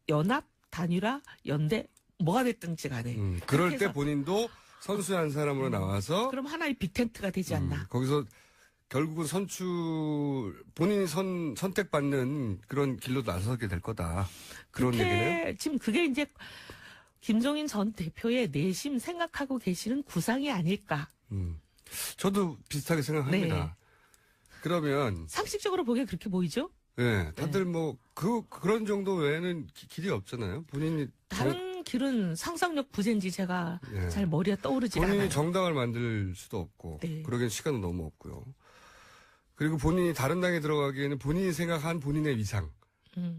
연합, 단일화, 연대 뭐가 됐든지 간에 그럴 그렇게 때 해서- 본인도 선수 한 사람으로 나와서 그럼 하나의 빅 텐트가 되지 않나. 거기서 결국은 본인이 선택받는 그런 길로 나서게 될 거다. 그런 얘기네요. 지금 그게 이제 김종인 전 대표의 내심 생각하고 계시는 구상이 아닐까. 저도 비슷하게 생각합니다. 네. 그러면 상식적으로 보기에 그렇게 보이죠? 예, 다들 뭐 그런 정도 외에는 길이 없잖아요. 본인이 다른 길은 상상력 부재인지 제가 예. 잘 머리에 떠오르지 본인이 않아요. 정당을 만들 수도 없고 네. 그러기엔 시간도 너무 없고요. 그리고 본인이 다른 당에 들어가기에는 본인이 생각한 본인의 위상,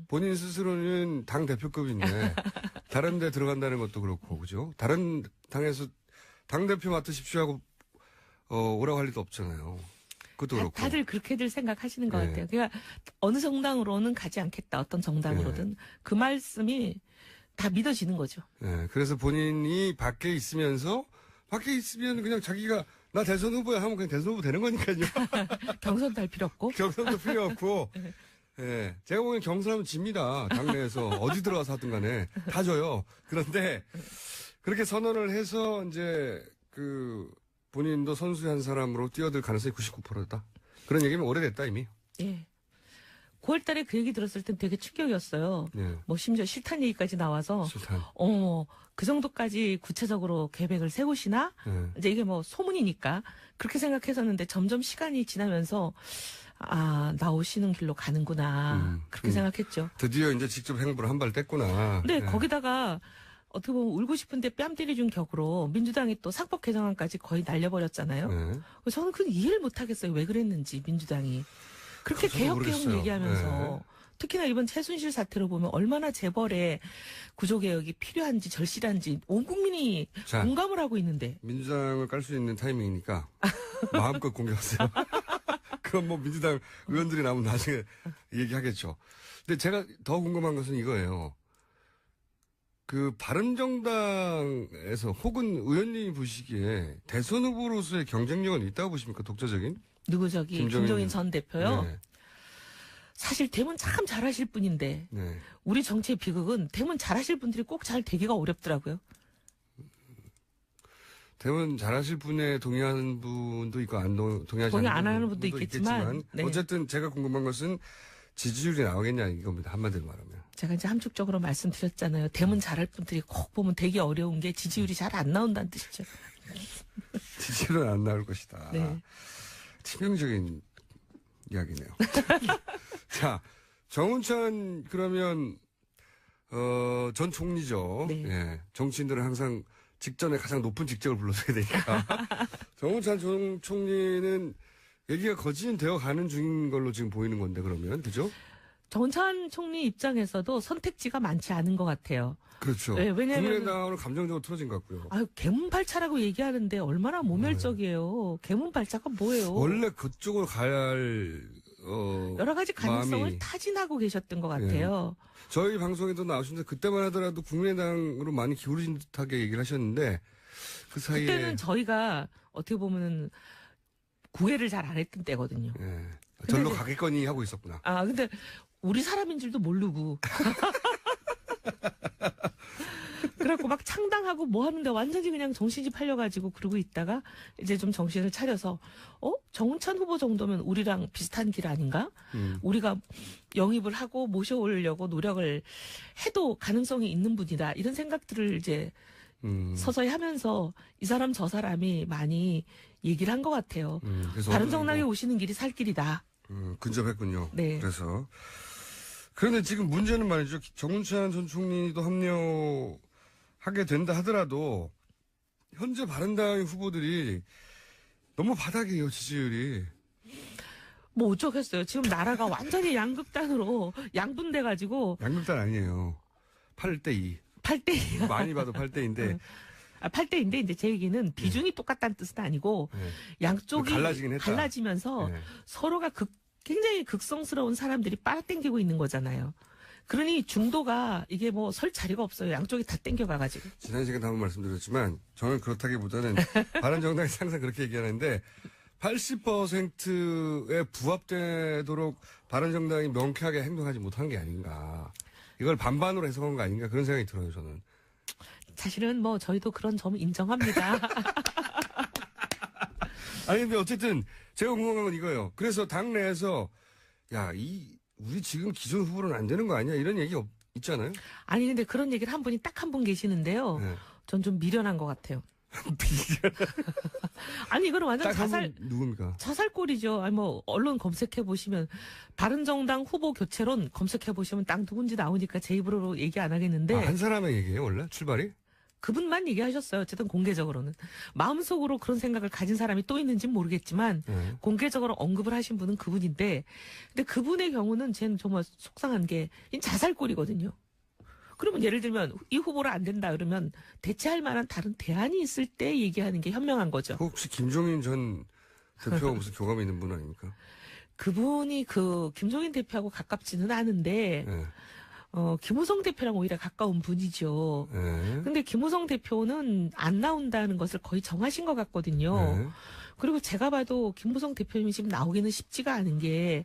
본인 스스로는 당 대표급인데 다른 데 들어간다는 것도 그렇고 그죠? 다른 당에서 당 대표 맡으십시오 하고 오라고 할 리도 없잖아요. 그것도 그렇고. 다들 그렇게들 생각하시는 것 네. 같아요. 그러니까 어느 정당으로는 가지 않겠다. 어떤 정당으로든 그 말씀이 다 믿어지는 거죠. 예, 그래서 본인이 밖에 있으면 그냥 자기가 나 대선 후보야 하면 그냥 대선 후보 되는 거니까요. 경선도 할 필요 없고. 경선도 필요 없고. 예, 제가 보기엔 경선하면 집니다. 당내에서 어디 들어가서 하든 간에 다 져요. 그런데 그렇게 선언을 해서 이제 본인도 선수 한 사람으로 뛰어들 가능성이 99%다. 그런 얘기면 오래됐다 이미. 예. 9월 달에 그 얘기 들었을 땐 되게 충격이었어요. 예. 뭐 심지어 실탄 얘기까지 나와서 실탄. 그 정도까지 구체적으로 계획을 세우시나? 예. 이제 이게 뭐 소문이니까 그렇게 생각했었는데 점점 시간이 지나면서 나오시는 길로 가는구나. 그렇게 생각했죠. 드디어 이제 직접 행보를 한 발 뗐구나. 근데 예. 거기다가 어떻게 보면 울고 싶은데 뺨 때려준 격으로 민주당이 또 상법 개정안까지 거의 날려버렸잖아요. 예. 그래서 저는 그 이해를 못하겠어요. 왜 그랬는지 민주당이. 그렇게 저도 개혁 모르겠어요. 얘기하면서 네. 특히나 이번 최순실 사태로 보면 얼마나 재벌의 구조개혁이 필요한지 절실한지 온 국민이 자. 공감을 하고 있는데. 민주당을 깔 수 있는 타이밍이니까 마음껏 공격하세요. 그럼 뭐 민주당 의원들이 나오면 나중에 얘기하겠죠. 근데 제가 더 궁금한 것은 이거예요. 그 바른정당에서 혹은 의원님이 보시기에 대선 후보로서의 경쟁력은 있다고 보십니까? 독자적인? 누구 저기 김종인 전 대표요? 네. 사실 대문 참 잘하실 분인데 네. 우리 정치의 비극은 대문 잘하실 분들이 꼭 잘 되기가 어렵더라고요. 대부분 잘하실 분에 동의하는 분도 있고 동의하지 동의 않는 안 하는 분도 있겠지만, 네. 어쨌든 제가 궁금한 것은 지지율이 나오겠냐 이겁니다. 한마디로 말하면. 제가 이제 함축적으로 말씀드렸잖아요. 대문 잘할 분들이 꼭 보면 되게 어려운 게 지지율이 잘 안 나온다는 뜻이죠. 지지율은 안 나올 것이다. 네. 치명적인 이야기네요. 자, 정운찬 그러면 전 총리죠. 네. 예, 정치인들은 항상 직전에 가장 높은 직책을 불러줘야 되니까. 정운찬 전 총리는 얘기가 거진되어 가는 중인 걸로 지금 보이는 건데 그러면 그죠? 정찬 총리 입장에서도 선택지가 많지 않은 것 같아요. 그렇죠. 네, 왜냐하면 국민의당으로 감정적으로 틀어진 것 같고요. 아유 개문발차라고 얘기하는데 얼마나 모멸적이에요. 개문발차가 뭐예요? 원래 그쪽으로 가야 할 여러 가지 가능성을 마음이- 타진하고 계셨던 것 같아요. 저희 방송에도 나오셨는데 그때만 하더라도 국민의당으로 많이 기울어진 듯하게 얘기를 하셨는데 그 사이에 그때는 저희가 어떻게 보면 구애를 잘 안 했던 때거든요. 예, 절로 이제- 가겠거니 하고 있었구나. 아 근데 우리 사람인 줄도 모르고 그래갖고 막 창당하고 뭐 하는데 완전히 그냥 정신이 팔려가지고 그러고 있다가 이제 좀 정신을 차려서 정운찬 후보 정도면 우리랑 비슷한 길 아닌가? 우리가 영입을 하고 모셔오려고 노력을 해도 가능성이 있는 분이다. 이런 생각들을 이제 서서히 하면서 이 사람 저 사람이 많이 얘기를 한 것 같아요. 그래서 바른정당에 오시는 길이 살 길이다. 근접했군요. 네. 그래서 그런데 지금 문제는 말이죠. 정운찬 전 총리도 합류하게 된다 하더라도 현재 바른당 후보들이 너무 바닥이에요, 지지율이. 뭐 어쩌겠어요. 지금 나라가 완전히 양극단으로 양분돼가지고 양극단 아니에요. 8대2. 8대 많이 봐도 8대인데 8대인데 이제 제 얘기는 비중이 똑같다는 뜻은 아니고 양쪽이 갈라지긴 했다. 갈라지면서 네. 서로가 굉장히 극성스러운 사람들이 빨아당기고 있는 거잖아요. 그러니 중도가 이게 뭐 설 자리가 없어요. 양쪽이 다 땡겨가가지고. 지난 시간에 한번 말씀드렸지만 저는 그렇다기보다는 바른정당이 항상 그렇게 얘기하는데 80%에 부합되도록 바른정당이 명쾌하게 행동하지 못한 게 아닌가. 이걸 반반으로 해석한 거 아닌가 그런 생각이 들어요, 저는. 사실은 뭐 저희도 그런 점 인정합니다. 아니 근데 어쨌든 제가 궁금한 건 이거예요. 그래서 당내에서 우리 지금 기존 후보로는 안 되는 거 아니야? 이런 얘기 있잖아요. 아니 근데 그런 얘기를 한 분이 딱 한 분 계시는데요. 네. 전 좀 미련한 것 같아요. 아니 이거는 완전 딱 한 분 누굽니까? 자살골이죠. 아니 뭐 언론 검색해 보시면 바른정당 후보 교체론 검색해 보시면 딱 누군지 나오니까 제 입으로 얘기 안 하겠는데 한 사람의 얘기예요, 원래 출발이? 그분만 얘기하셨어요. 어쨌든 공개적으로는 마음속으로 그런 생각을 가진 사람이 또 있는지는 모르겠지만 네. 공개적으로 언급을 하신 분은 그분인데 근데 그분의 경우는 쟤는 정말 속상한 게 자살골이거든요. 그러면 예를 들면 이 후보로 안 된다 그러면 대체할 만한 다른 대안이 있을 때 얘기하는 게 현명한 거죠. 혹시 김종인 전 대표가 무슨 교감이 있는 분 아닙니까? 그분이 김종인 대표하고 가깝지는 않은데 네. 김우성 대표랑 오히려 가까운 분이죠. 네. 근데 김우성 대표는 안 나온다는 것을 거의 정하신 것 같거든요. 네. 그리고 제가 봐도 김무성 대표님이 지금 나오기는 쉽지가 않은 게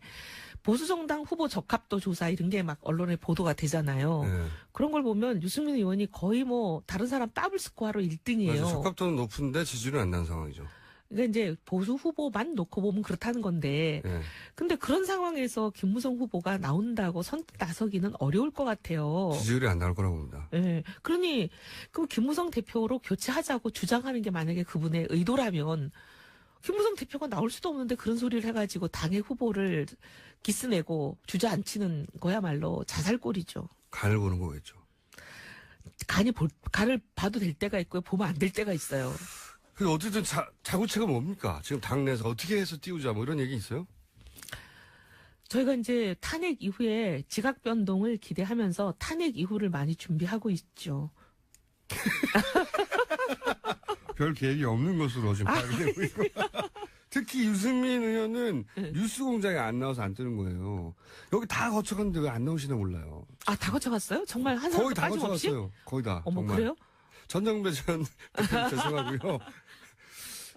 보수정당 후보 적합도 조사 이런 게 막 언론에 보도가 되잖아요. 네. 그런 걸 보면 유승민 의원이 거의 뭐 다른 사람 더블 스코어로 1등이에요. 맞아, 적합도는 높은데 지지율은 안 난 상황이죠. 그러니까 이제 보수 후보만 놓고 보면 그렇다는 건데 네. 근데 그런 상황에서 김무성 후보가 나온다고 선뜻 나서기는 어려울 것 같아요. 지지율이 안 나올 거라고 봅니다. 예. 그러니 그럼 김무성 대표로 교체하자고 주장하는 게 만약에 그분의 의도라면 김무성 대표가 나올 수도 없는데 그런 소리를 해가지고 당의 후보를 기스내고 주저앉히는 거야말로 자살골이죠. 간을 보는 거겠죠. 간을 봐도 될 때가 있고요. 보면 안 될 때가 있어요. 근데 어쨌든 자구체가 뭡니까? 지금 당내에서 어떻게 해서 띄우자 뭐 이런 얘기 있어요? 저희가 이제 탄핵 이후에 지각 변동을 기대하면서 탄핵 이후를 많이 준비하고 있죠. 별 계획이 없는 것으로 지금 파악되고 있고. 특히 유승민 의원은 네. 뉴스공장에 안 나와서 안 뜨는 거예요. 여기 다 거쳐갔는데 왜 안 나오시나 몰라요. 아, 다 거쳐갔어요? 정말 한 거의 사람도 다 빠짐없이? 거쳐갔어요. 거의 다. 어머, 정말. 그래요? 전정배 전 대표님 죄송하고요.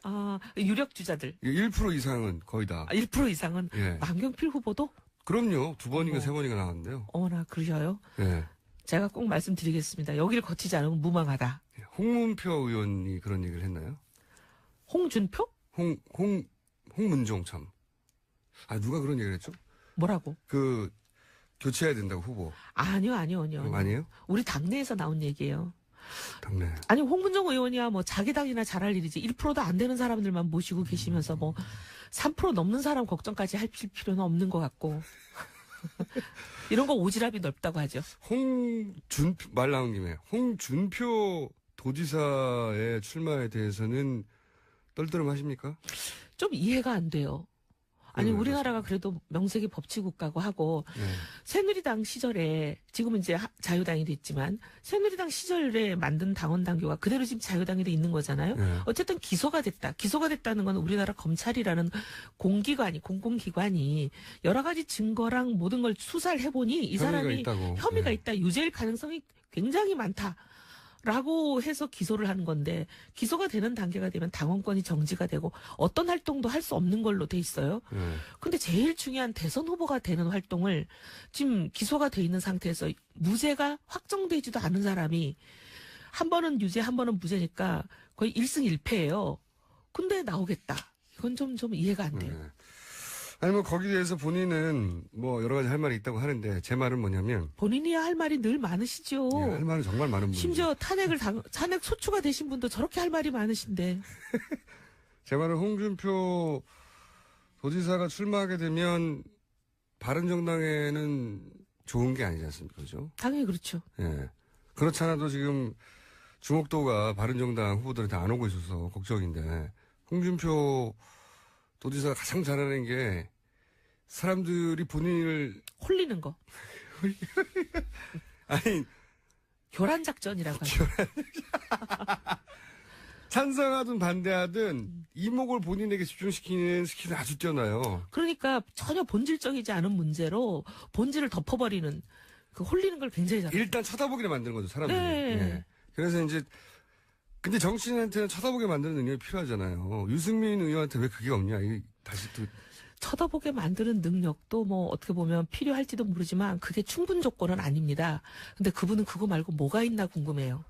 아, 유력 주자들. 1% 이상은 거의 다. 1% 이상은 예. 남경필 후보도? 그럼요. 2번인가 어머. 3번인가 나왔는데요. 어머나, 그러셔요? 예. 제가 꼭 말씀드리겠습니다. 여기를 거치지 않으면 무망하다. 홍문표 의원이 그런 얘기를 했나요? 홍준표? 홍문종 참. 아, 누가 그런 얘기를 했죠? 뭐라고? 교체해야 된다고 후보. 아니요. 아니에요? 우리 당내에서 나온 얘기예요. 당내. 아니, 홍문종 의원이야 뭐 자기 당이나 잘할 일이지 1%도 안 되는 사람들만 모시고 계시면서 뭐 3% 넘는 사람 걱정까지 할 필요는 없는 것 같고. 이런 거 오지랖이 넓다고 하죠. 말 나온 김에 홍준표 도지사의 출마에 대해서는 떨떠름하십니까? 좀 이해가 안 돼요. 아니, 네, 우리나라가 그래도 명색이 법치국가고 하고 네. 새누리당 시절에 지금은 이제 자유당이 됐지만 새누리당 시절에 만든 당원 당규가 그대로 지금 자유당이 돼 있는 거잖아요. 네. 어쨌든 기소가 됐다. 기소가 됐다는 건 우리나라 검찰이라는 공공기관이 여러 가지 증거랑 모든 걸 수사를 해보니 이 사람이 있다고. 혐의가 네. 있다. 유죄일 가능성이 굉장히 많다. 라고 해서 기소를 하는 건데 기소가 되는 단계가 되면 당원권이 정지가 되고 어떤 활동도 할 수 없는 걸로 돼 있어요. 네. 근데 제일 중요한 대선 후보가 되는 활동을 지금 기소가 돼 있는 상태에서 무죄가 확정되지도 않은 사람이 한 번은 유죄 한 번은 무죄니까 거의 1승 1패예요. 근데 나오겠다. 이건 좀 이해가 안 돼요. 네. 아니 뭐 거기에 대해서 본인은 뭐 여러 가지 할 말이 있다고 하는데 제 말은 뭐냐면 본인이야 할 말이 늘 많으시죠. 할 말은 정말 많은 분이죠. 심지어 탄핵 소추가 되신 분도 저렇게 할 말이 많으신데. 제 말은 홍준표 도지사가 출마하게 되면 바른정당에는 좋은 게 아니지 않습니까? 그죠? 당연히 그렇죠. 예. 그렇지 않아도 지금 주목도가 바른정당 후보들한테 안 오고 있어서 걱정인데 홍준표 도지사가 가장 잘하는 게 사람들이 본인을 홀리는 거. 아니 교란 작전이라고 하죠. 찬성하든 반대하든 이목을 본인에게 집중시키는 스킬은 아주 뛰어나요. 그러니까 전혀 본질적이지 않은 문제로 본질을 덮어버리는 그 홀리는 걸 굉장히 잘해요. 일단 쳐다보게 만드는 거죠, 사람들이. 네. 예. 그래서 이제 근데 정치인한테는 쳐다보게 만드는 능력이 필요하잖아요. 유승민 의원한테 왜 그게 없냐? 이게 다시 또 쳐다보게 만드는 능력도 뭐 어떻게 보면 필요할지도 모르지만 그게 충분 조건은 아닙니다. 근데 그분은 그거 말고 뭐가 있나 궁금해요.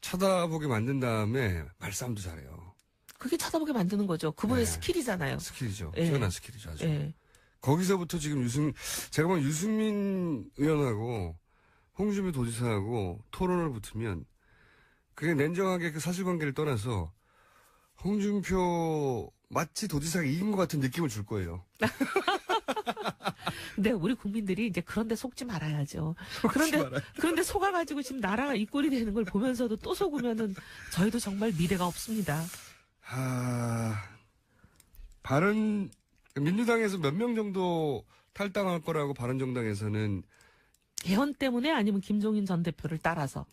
쳐다보게 만든 다음에 말싸움도 잘해요. 그게 쳐다보게 만드는 거죠. 그분의 네. 스킬이잖아요. 스킬이죠. 예. 뛰어난 스킬이죠, 아주. 예. 거기서부터 지금 제가 보면 유승민 의원하고 홍준표 도지사하고 토론을 붙으면 그게 냉정하게 그 사실관계를 떠나서 홍준표 마치 도지사가 이긴 것 같은 느낌을 줄 거예요. 근데 우리 국민들이 이제 그런데 속지 말아야죠. 그런데 속아가지고 지금 나라가 이 꼴이 되는 걸 보면서도 또 속으면은 저희도 정말 미래가 없습니다. 민주당에서 몇 명 정도 탈당할 거라고 바른정당에서는 개헌 때문에 아니면 김종인 전 대표를 따라서는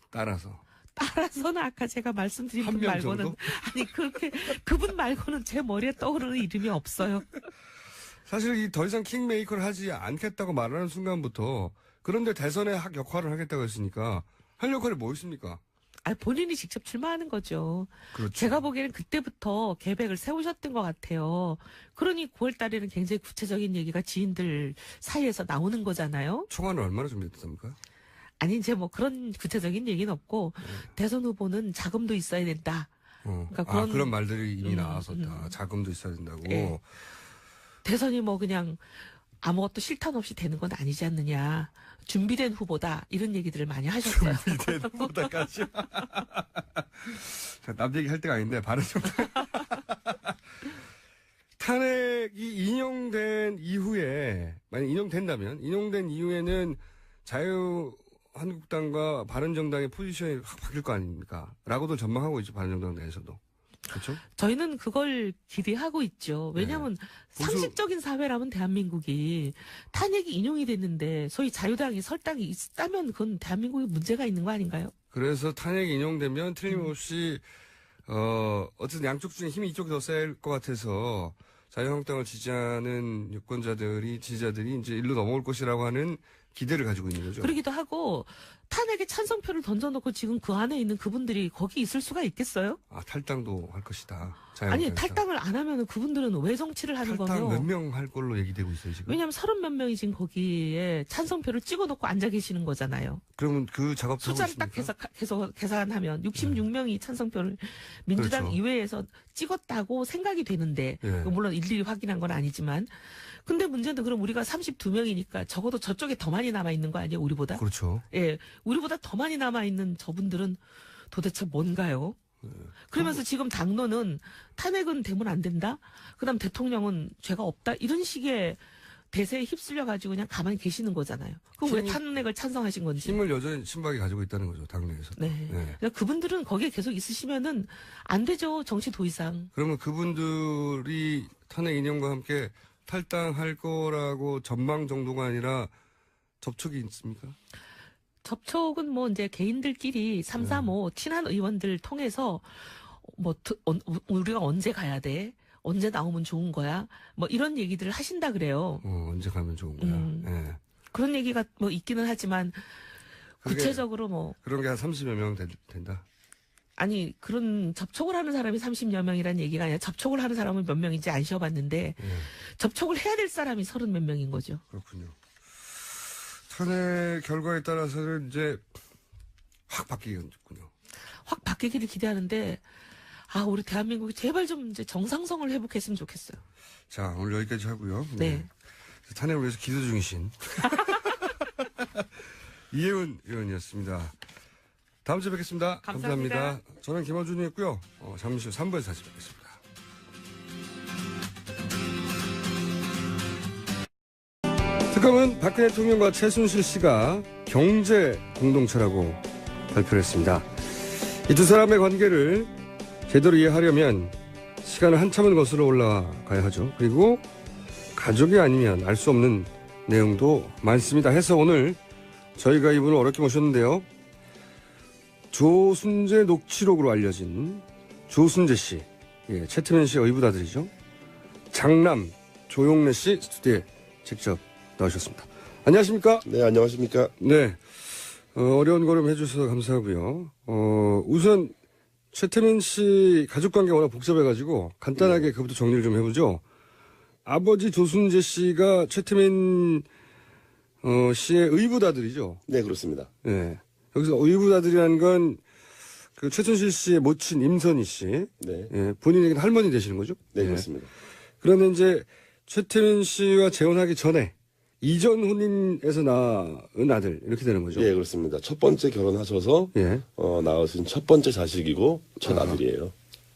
아까 제가 말씀드린 한 분 명 말고는 정도? 아니 그렇게 그분 말고는 제 머리에 떠오르는 이름이 없어요. 사실 더 이상 킹메이커를 하지 않겠다고 말하는 순간부터 그런데 대선의 역할을 하겠다고 했으니까 할 역할이 뭐 있습니까? 아 본인이 직접 출마하는 거죠. 그렇죠. 제가 보기에는 그때부터 계획을 세우셨던 것 같아요. 그러니 9월 달에는 굉장히 구체적인 얘기가 지인들 사이에서 나오는 거잖아요. 총알은 얼마나 준비했습니까? 아니 이제 뭐 그런 구체적인 얘기는 없고 대선 후보는 자금도 있어야 된다. 그러니까 그런 말들이 이미 나왔었다. 자금도 있어야 된다고. 예. 대선이 뭐 그냥 아무것도 실탄 없이 되는 건 아니지 않느냐. 준비된 후보다 이런 얘기들을 많이 하셨어요. 준비된 후보다까지. 남 얘기할 때가 아닌데 바른정당 탄핵이 인용된 이후에 만약 인용된 이후에는 자유한국당과 바른정당의 포지션이 확 바뀔 거 아닙니까? 라고도 전망하고 있죠. 바른정당 내에서도. 그렇죠? 저희는 그걸 기대하고 있죠. 왜냐하면 보수- 상식적인 사회라면 대한민국이 탄핵이 인용이 됐는데 소위 자유당이 설당이 있다면 그건 대한민국에 문제가 있는 거 아닌가요? 그래서 탄핵이 인용되면 틀림없이 어쨌든 양쪽 중에 힘이 이쪽이 더 셀 것 같아서 자유한국당을 지지하는 지지자들이 이제 일로 넘어올 것이라고 하는 기대를 가지고 있는 거죠. 그러기도 하고 탄핵에 찬성표를 던져놓고 지금 그 안에 있는 그분들이 거기 있을 수가 있겠어요? 아, 탈당도 할 것이다. 아니 자유한국당에서. 탈당을 안 하면 그분들은 왜 정치를 하는 탈당 거며? 몇 명 할 걸로 얘기되고 있어요, 지금. 왜냐하면 30몇 명이 지금 거기에 찬성표를 찍어놓고 앉아 계시는 거잖아요. 그러면 그 작업도 하고 숫자를 딱 있습니까? 계속 계산하면 66명이 찬성표를 민주당 그렇죠. 이외에서 찍었다고 생각이 되는데 예. 물론 일일이 확인한 건 아니지만 근데 문제는 그럼 우리가 32명이니까 적어도 저쪽에 더 많이 남아 있는 거 아니에요, 우리보다? 그렇죠. 예, 우리보다 더 많이 남아 있는 저분들은 도대체 뭔가요? 그러면서 지금 당론은 탄핵은 되면 안 된다. 그다음 대통령은 죄가 없다. 이런 식의 대세에 휩쓸려 가지고 그냥 가만히 계시는 거잖아요. 그럼 왜 힘이- 탄핵을 찬성하신 건지? 힘을 여전히 친박이 가지고 있다는 거죠, 당내에서. 네. 네. 그러니까 그분들은 거기에 계속 있으시면은 안 되죠. 정치 도의상. 그러면 그분들이 탄핵 인용과 함께 탈당할 거라고 전망 정도가 아니라 접촉이 있습니까? 접촉은 뭐 이제 개인들끼리 3, 4, 5 친한 의원들 통해서 우리가 언제 가야 돼? 언제 나오면 좋은 거야? 뭐 이런 얘기들을 하신다 그래요. 언제 가면 좋은 거야. 예. 그런 얘기가 뭐 있기는 하지만 그게- 구체적으로 뭐 그런 게 한 30여 명 된다. 아니 그런 접촉을 하는 사람이 30여 명이란 얘기가 아니라 접촉을 하는 사람은 몇 명인지 안 쉬어봤는데 예. 접촉을 해야 될 사람이 30 몇 명인 거죠. 그렇군요. 탄핵 결과에 따라서는 이제 확 바뀌겠군요. 확 바뀌기를 기대하는데 아 우리 대한민국이 제발 좀 이제 정상성을 회복했으면 좋겠어요. 자, 오늘 여기까지 하고요. 네. 탄핵을 위해서 기도 중이신 이혜훈 의원이었습니다. 다음 주에 뵙겠습니다. 감사합니다. 저는 김어준이었고요. 잠시 후 3부에서 다시 뵙겠습니다. 특검은 박근혜 대통령과 최순실 씨가 경제 공동체라고 발표를 했습니다. 이 두 사람의 관계를 제대로 이해하려면 시간을 한참을 거슬러 올라가야 하죠. 그리고 가족이 아니면 알 수 없는 내용도 많습니다. 해서 오늘 저희가 이분을 어렵게 모셨는데요. 조순재 녹취록으로 알려진 조순재 씨, 예, 최태민 씨의 의붓아들이죠. 장남 조용래 씨 스튜디오에 직접 나오셨습니다. 안녕하십니까? 네, 안녕하십니까? 네. 어려운 걸음 해주셔서 감사하고요. 우선 최태민 씨 가족 관계가 워낙 복잡해가지고 간단하게 그것부터 정리를 좀 해보죠. 아버지 조순재 씨가 최태민 씨의 의붓아들이죠. 네, 그렇습니다. 예. 여기서 의붓아들이라는 건 그 최순실 씨의 모친 임선희 씨, 네, 예, 본인에게는 할머니 되시는 거죠? 네, 예. 그렇습니다. 그러면 이제 최태민 씨와 재혼하기 전에 이전 혼인에서 낳은 아들 이렇게 되는 거죠? 예, 그렇습니다. 첫 번째 결혼하셔서 예. 낳으신 첫 번째 자식이고 첫 아들이에요.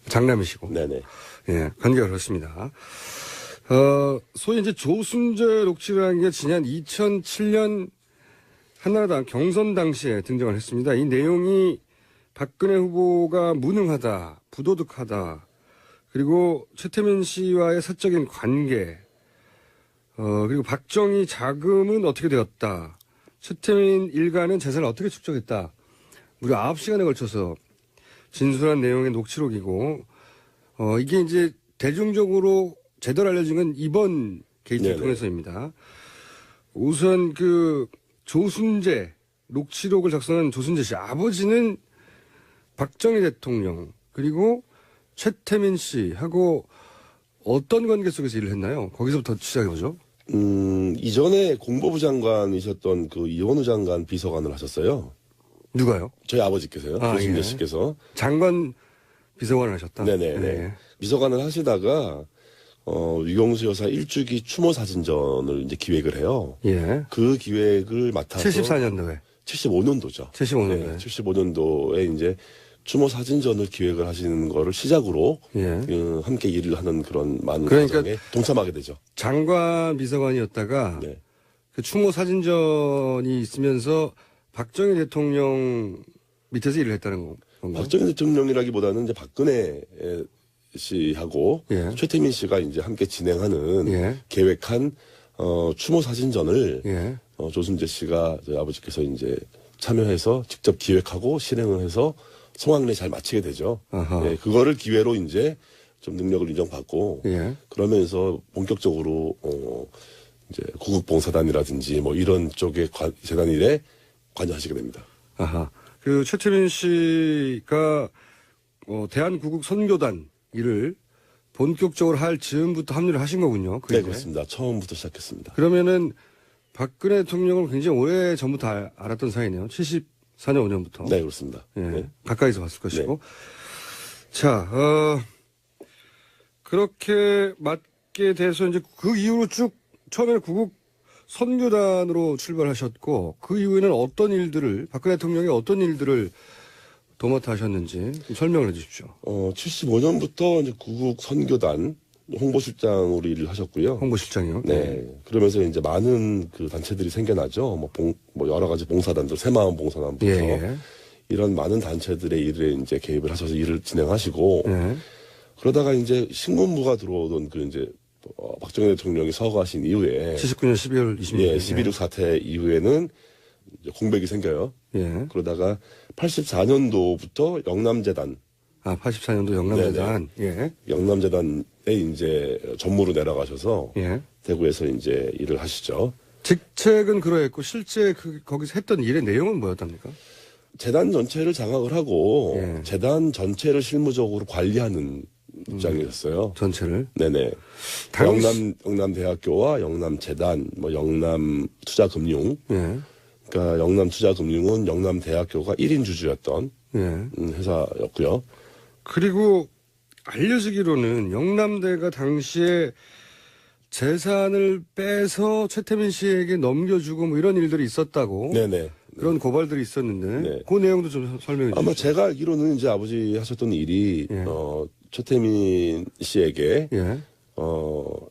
장남이시고. 네네. 예, 관계가 그렇습니다. 소위 이제 조순재 녹취라는 게 지난 2007년 한나라당 경선 당시에 등장을 했습니다. 이 내용이 박근혜 후보가 무능하다, 부도덕하다, 그리고 최태민 씨와의 사적인 관계, 그리고 박정희 자금은 어떻게 되었다, 최태민 일가는 재산을 어떻게 축적했다, 무려 9시간에 걸쳐서 진술한 내용의 녹취록이고, 이게 이제 대중적으로 제대로 알려진 건 이번 게이트를 네네. 통해서입니다. 우선 그 조순재 녹취록을 작성한 조순재 씨 아버지는 박정희 대통령 그리고 최태민 씨하고 어떤 관계 속에서 일을 했나요? 거기서부터 시작해보죠. 이전에 공보부 장관이셨던 그 이원우 장관 비서관을 하셨어요. 누가요? 저희 아버지께서요. 아, 조순재 예. 씨께서. 장관 비서관을 하셨다. 네네. 네. 비서관을 하시다가, 유경수 여사 일주기 추모 사진전을 이제 기획을 해요. 예. 그 기획을 맡아서. 74년도에. 75년도죠. 75년도에. 75년도에 이제 추모 사진전을 기획을 하시는 거를 시작으로 예. 함께 일을 하는 그런 많은 그러니까 과정에 동참하게 되죠. 장관 비서관이었다가 네. 그 추모 사진전이 있으면서 박정희 대통령 밑에서 일을 했다는 건가요? 박정희 대통령이라기보다는 이제 박근혜 씨하고 예. 최태민 씨가 이제 함께 진행하는 예. 계획한 추모 사진전을 예. 조순재 씨가 저희 아버지께서 이제 참여해서 직접 기획하고 실행을 해서 성황리에 잘 마치게 되죠. 아하. 예, 그거를 기회로 이제 좀 능력을 인정받고 예. 그러면서 본격적으로 이제 구국봉사단이라든지 뭐 이런 쪽의 재단 일에 관여하시게 됩니다. 아하. 그 최태민 씨가 대한구국 선교단 일을 본격적으로 할 즈음부터 합류를 하신 거군요. 네, 그렇습니다. 처음부터 시작했습니다. 그러면은 박근혜 대통령을 굉장히 오래 전부터 알았던 사이네요. 74년 5년부터. 네, 그렇습니다. 예. 네. 가까이서 봤을 것이고. 자, 그렇게 맞게 돼서 이제 그 이후로 쭉 처음에는 구국 선교단으로 출발하셨고 그 이후에는 어떤 일들을 박근혜 대통령이 어떤 일들을 도맡아 하셨는지 좀 설명을 해 주십시오. 75년부터 이제 구국 선교단 홍보실장으로 일을 하셨고요. 홍보실장이요. 네. 그러면서 이제 많은 그 단체들이 생겨나죠. 뭐 여러 가지 봉사단들, 새마을 봉사단부터 예. 이런 많은 단체들의 일에 이제 개입을 하셔서 일을 진행하시고 예. 그러다가 이제 신군부가 들어오던 그 이제 박정희 대통령이 서거하신 이후에 79년 12월 26일. 예, 12.6 사태 이후에는 이제 공백이 생겨요. 예. 그러다가 84년도부터 영남재단, 84년도 영남재단. 예. 영남재단에 이제 전무로 내려가셔서 예. 대구에서 이제 일을 하시죠. 직책은 그러했고 실제 거기서 했던 일의 내용은 뭐였답니까? 재단 전체를 장악을 하고 예. 재단 전체를 실무적으로 관리하는 입장이었어요. 전체를. 네네. 영남대학교와 영남재단, 뭐 영남투자금융. 예. 그러니까 영남투자금융은 영남대학교가 1인 주주였던 예. 회사였고요. 그리고 알려지기로는 영남대가 당시에 재산을 빼서 최태민 씨에게 넘겨주고 뭐 이런 일들이 있었다고 네네. 그런 고발들이 있었는데 네. 그 내용도 좀 설명해 주시죠. 아마 제가 알기로는 이제 아버지 하셨던 일이 예. 최태민 씨에게 예.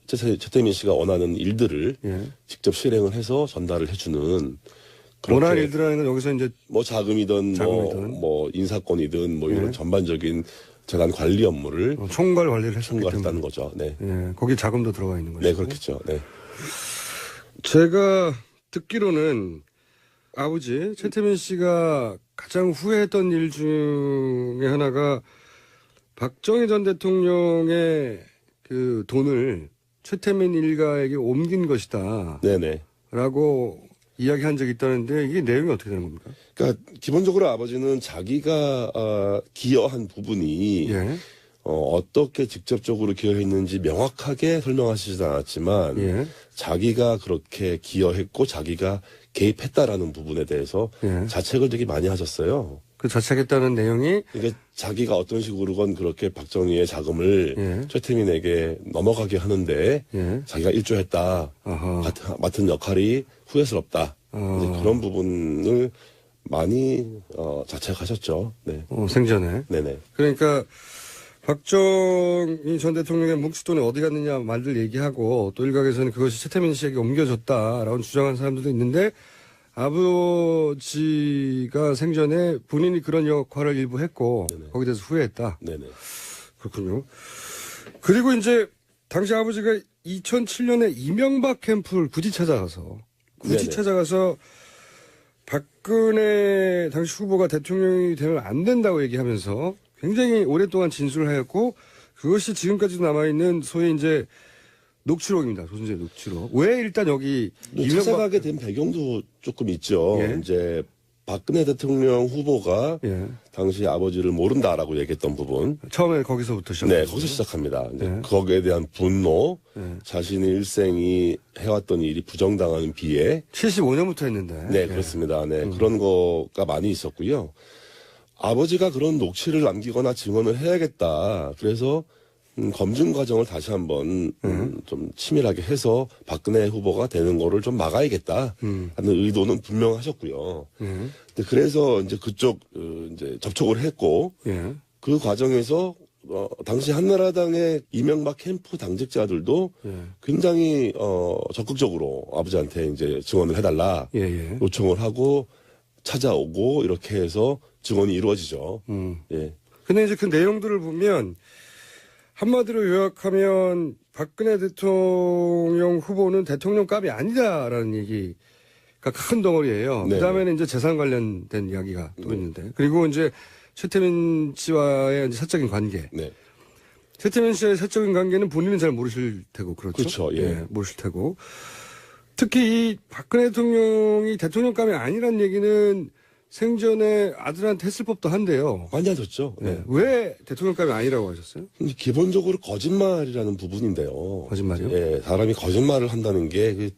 최태민 씨가 원하는 일들을 예. 직접 실행을 해서 전달을 해주는 원하는 그렇게 일들은 여기서 이제 뭐 자금이든 뭐 인사권이든 뭐 이런 예. 전반적인 재단 관리 업무를 총괄 관리를 했었기 총괄했다는 때문에 거죠. 네. 예. 거기 자금도 들어가 있는 거죠. 네, 그렇겠죠. 네. 제가 듣기로는 아버지 최태민 씨가 가장 후회했던 일 중에 하나가 박정희 전 대통령의 그 돈을 최태민 일가에게 옮긴 것이다. 네네. 라고 이야기한 적이 있다는데 이게 내용이 어떻게 되는 겁니까? 그러니까 기본적으로 아버지는 자기가 기여한 부분이 예. 어떻게 직접적으로 기여했는지 명확하게 설명하시지 않았지만 예. 자기가 그렇게 기여했고 자기가 개입했다라는 부분에 대해서 예. 자책을 되게 많이 하셨어요. 그 자책했다는 내용이 그러니까 자기가 어떤 식으로건 그렇게 박정희의 자금을 예. 최태민에게 넘어가게 하는데 예. 자기가 일조했다. 아하. 맡은 역할이 후회스럽다. 이제 그런 부분을 많이 자책하셨죠. 네. 생전에. 네네. 그러니까 박정희 전 대통령의 뭉칫돈이 어디 갔느냐 말들 얘기하고 또 일각에서는 그것이 최태민 씨에게 옮겨졌다라고 주장하는 사람들도 있는데 아버지가 생전에 본인이 그런 역할을 일부 했고 거기에 대해서 후회했다. 네네. 그렇군요. 그리고 이제 당시 아버지가 2007년에 이명박 캠프를 굳이 찾아가서 네네. 박근혜 당시 후보가 대통령이 되면 안 된다고 얘기하면서 굉장히 오랫동안 진술을 하였고 그것이 지금까지도 남아있는 소위 이제 녹취록입니다. 조선제 녹취록. 왜 일단 여기 찾아가게 된 배경도 조금 있죠. 예. 이제 박근혜 대통령 후보가 예. 당시 아버지를 모른다라고 얘기했던 부분. 처음에 거기서부터 시작. 네, 거기서 시작합니다. 이제 네. 거기에 대한 분노, 네. 자신의 일생이 해왔던 일이 부정당하는 비애. 75년부터 했는데. 네, 그렇습니다. 네, 그런 거가 많이 있었고요. 아버지가 그런 녹취를 남기거나 증언을 해야겠다. 그래서 검증 과정을 다시 한번 좀 치밀하게 해서 박근혜 후보가 되는 거를 좀 막아야겠다 하는 의도는 분명하셨고요. 근데 그래서 이제 그쪽 이제 접촉을 했고 예. 그 과정에서 당시 한나라당의 이명박 캠프 당직자들도 예. 굉장히 적극적으로 아버지한테 이제 증언을 해달라 예, 예. 요청을 하고 찾아오고 이렇게 해서 증언이 이루어지죠. 예. 근데 이제 그 내용들을 보면 한마디로 요약하면 박근혜 대통령 후보는 대통령감이 아니다라는 얘기가 큰 덩어리예요. 네. 그다음에는 이제 재산 관련된 이야기가 또 있는데, 그리고 이제 최태민 씨와의 이제 사적인 관계. 네. 최태민 씨와의 사적인 관계는 본인은 잘 모르실 테고, 그렇죠? 그렇죠, 예. 모르실 테고. 특히 이 박근혜 대통령이 대통령감이 아니란 얘기는 생전에 아들한테 했을 법도 한데요. 많이 하셨죠. 네. 네. 왜 대통령감이 아니라고 하셨어요? 근데 기본적으로 거짓말이라는 부분인데요. 거짓말이요? 예, 사람이 거짓말을 한다는 게 그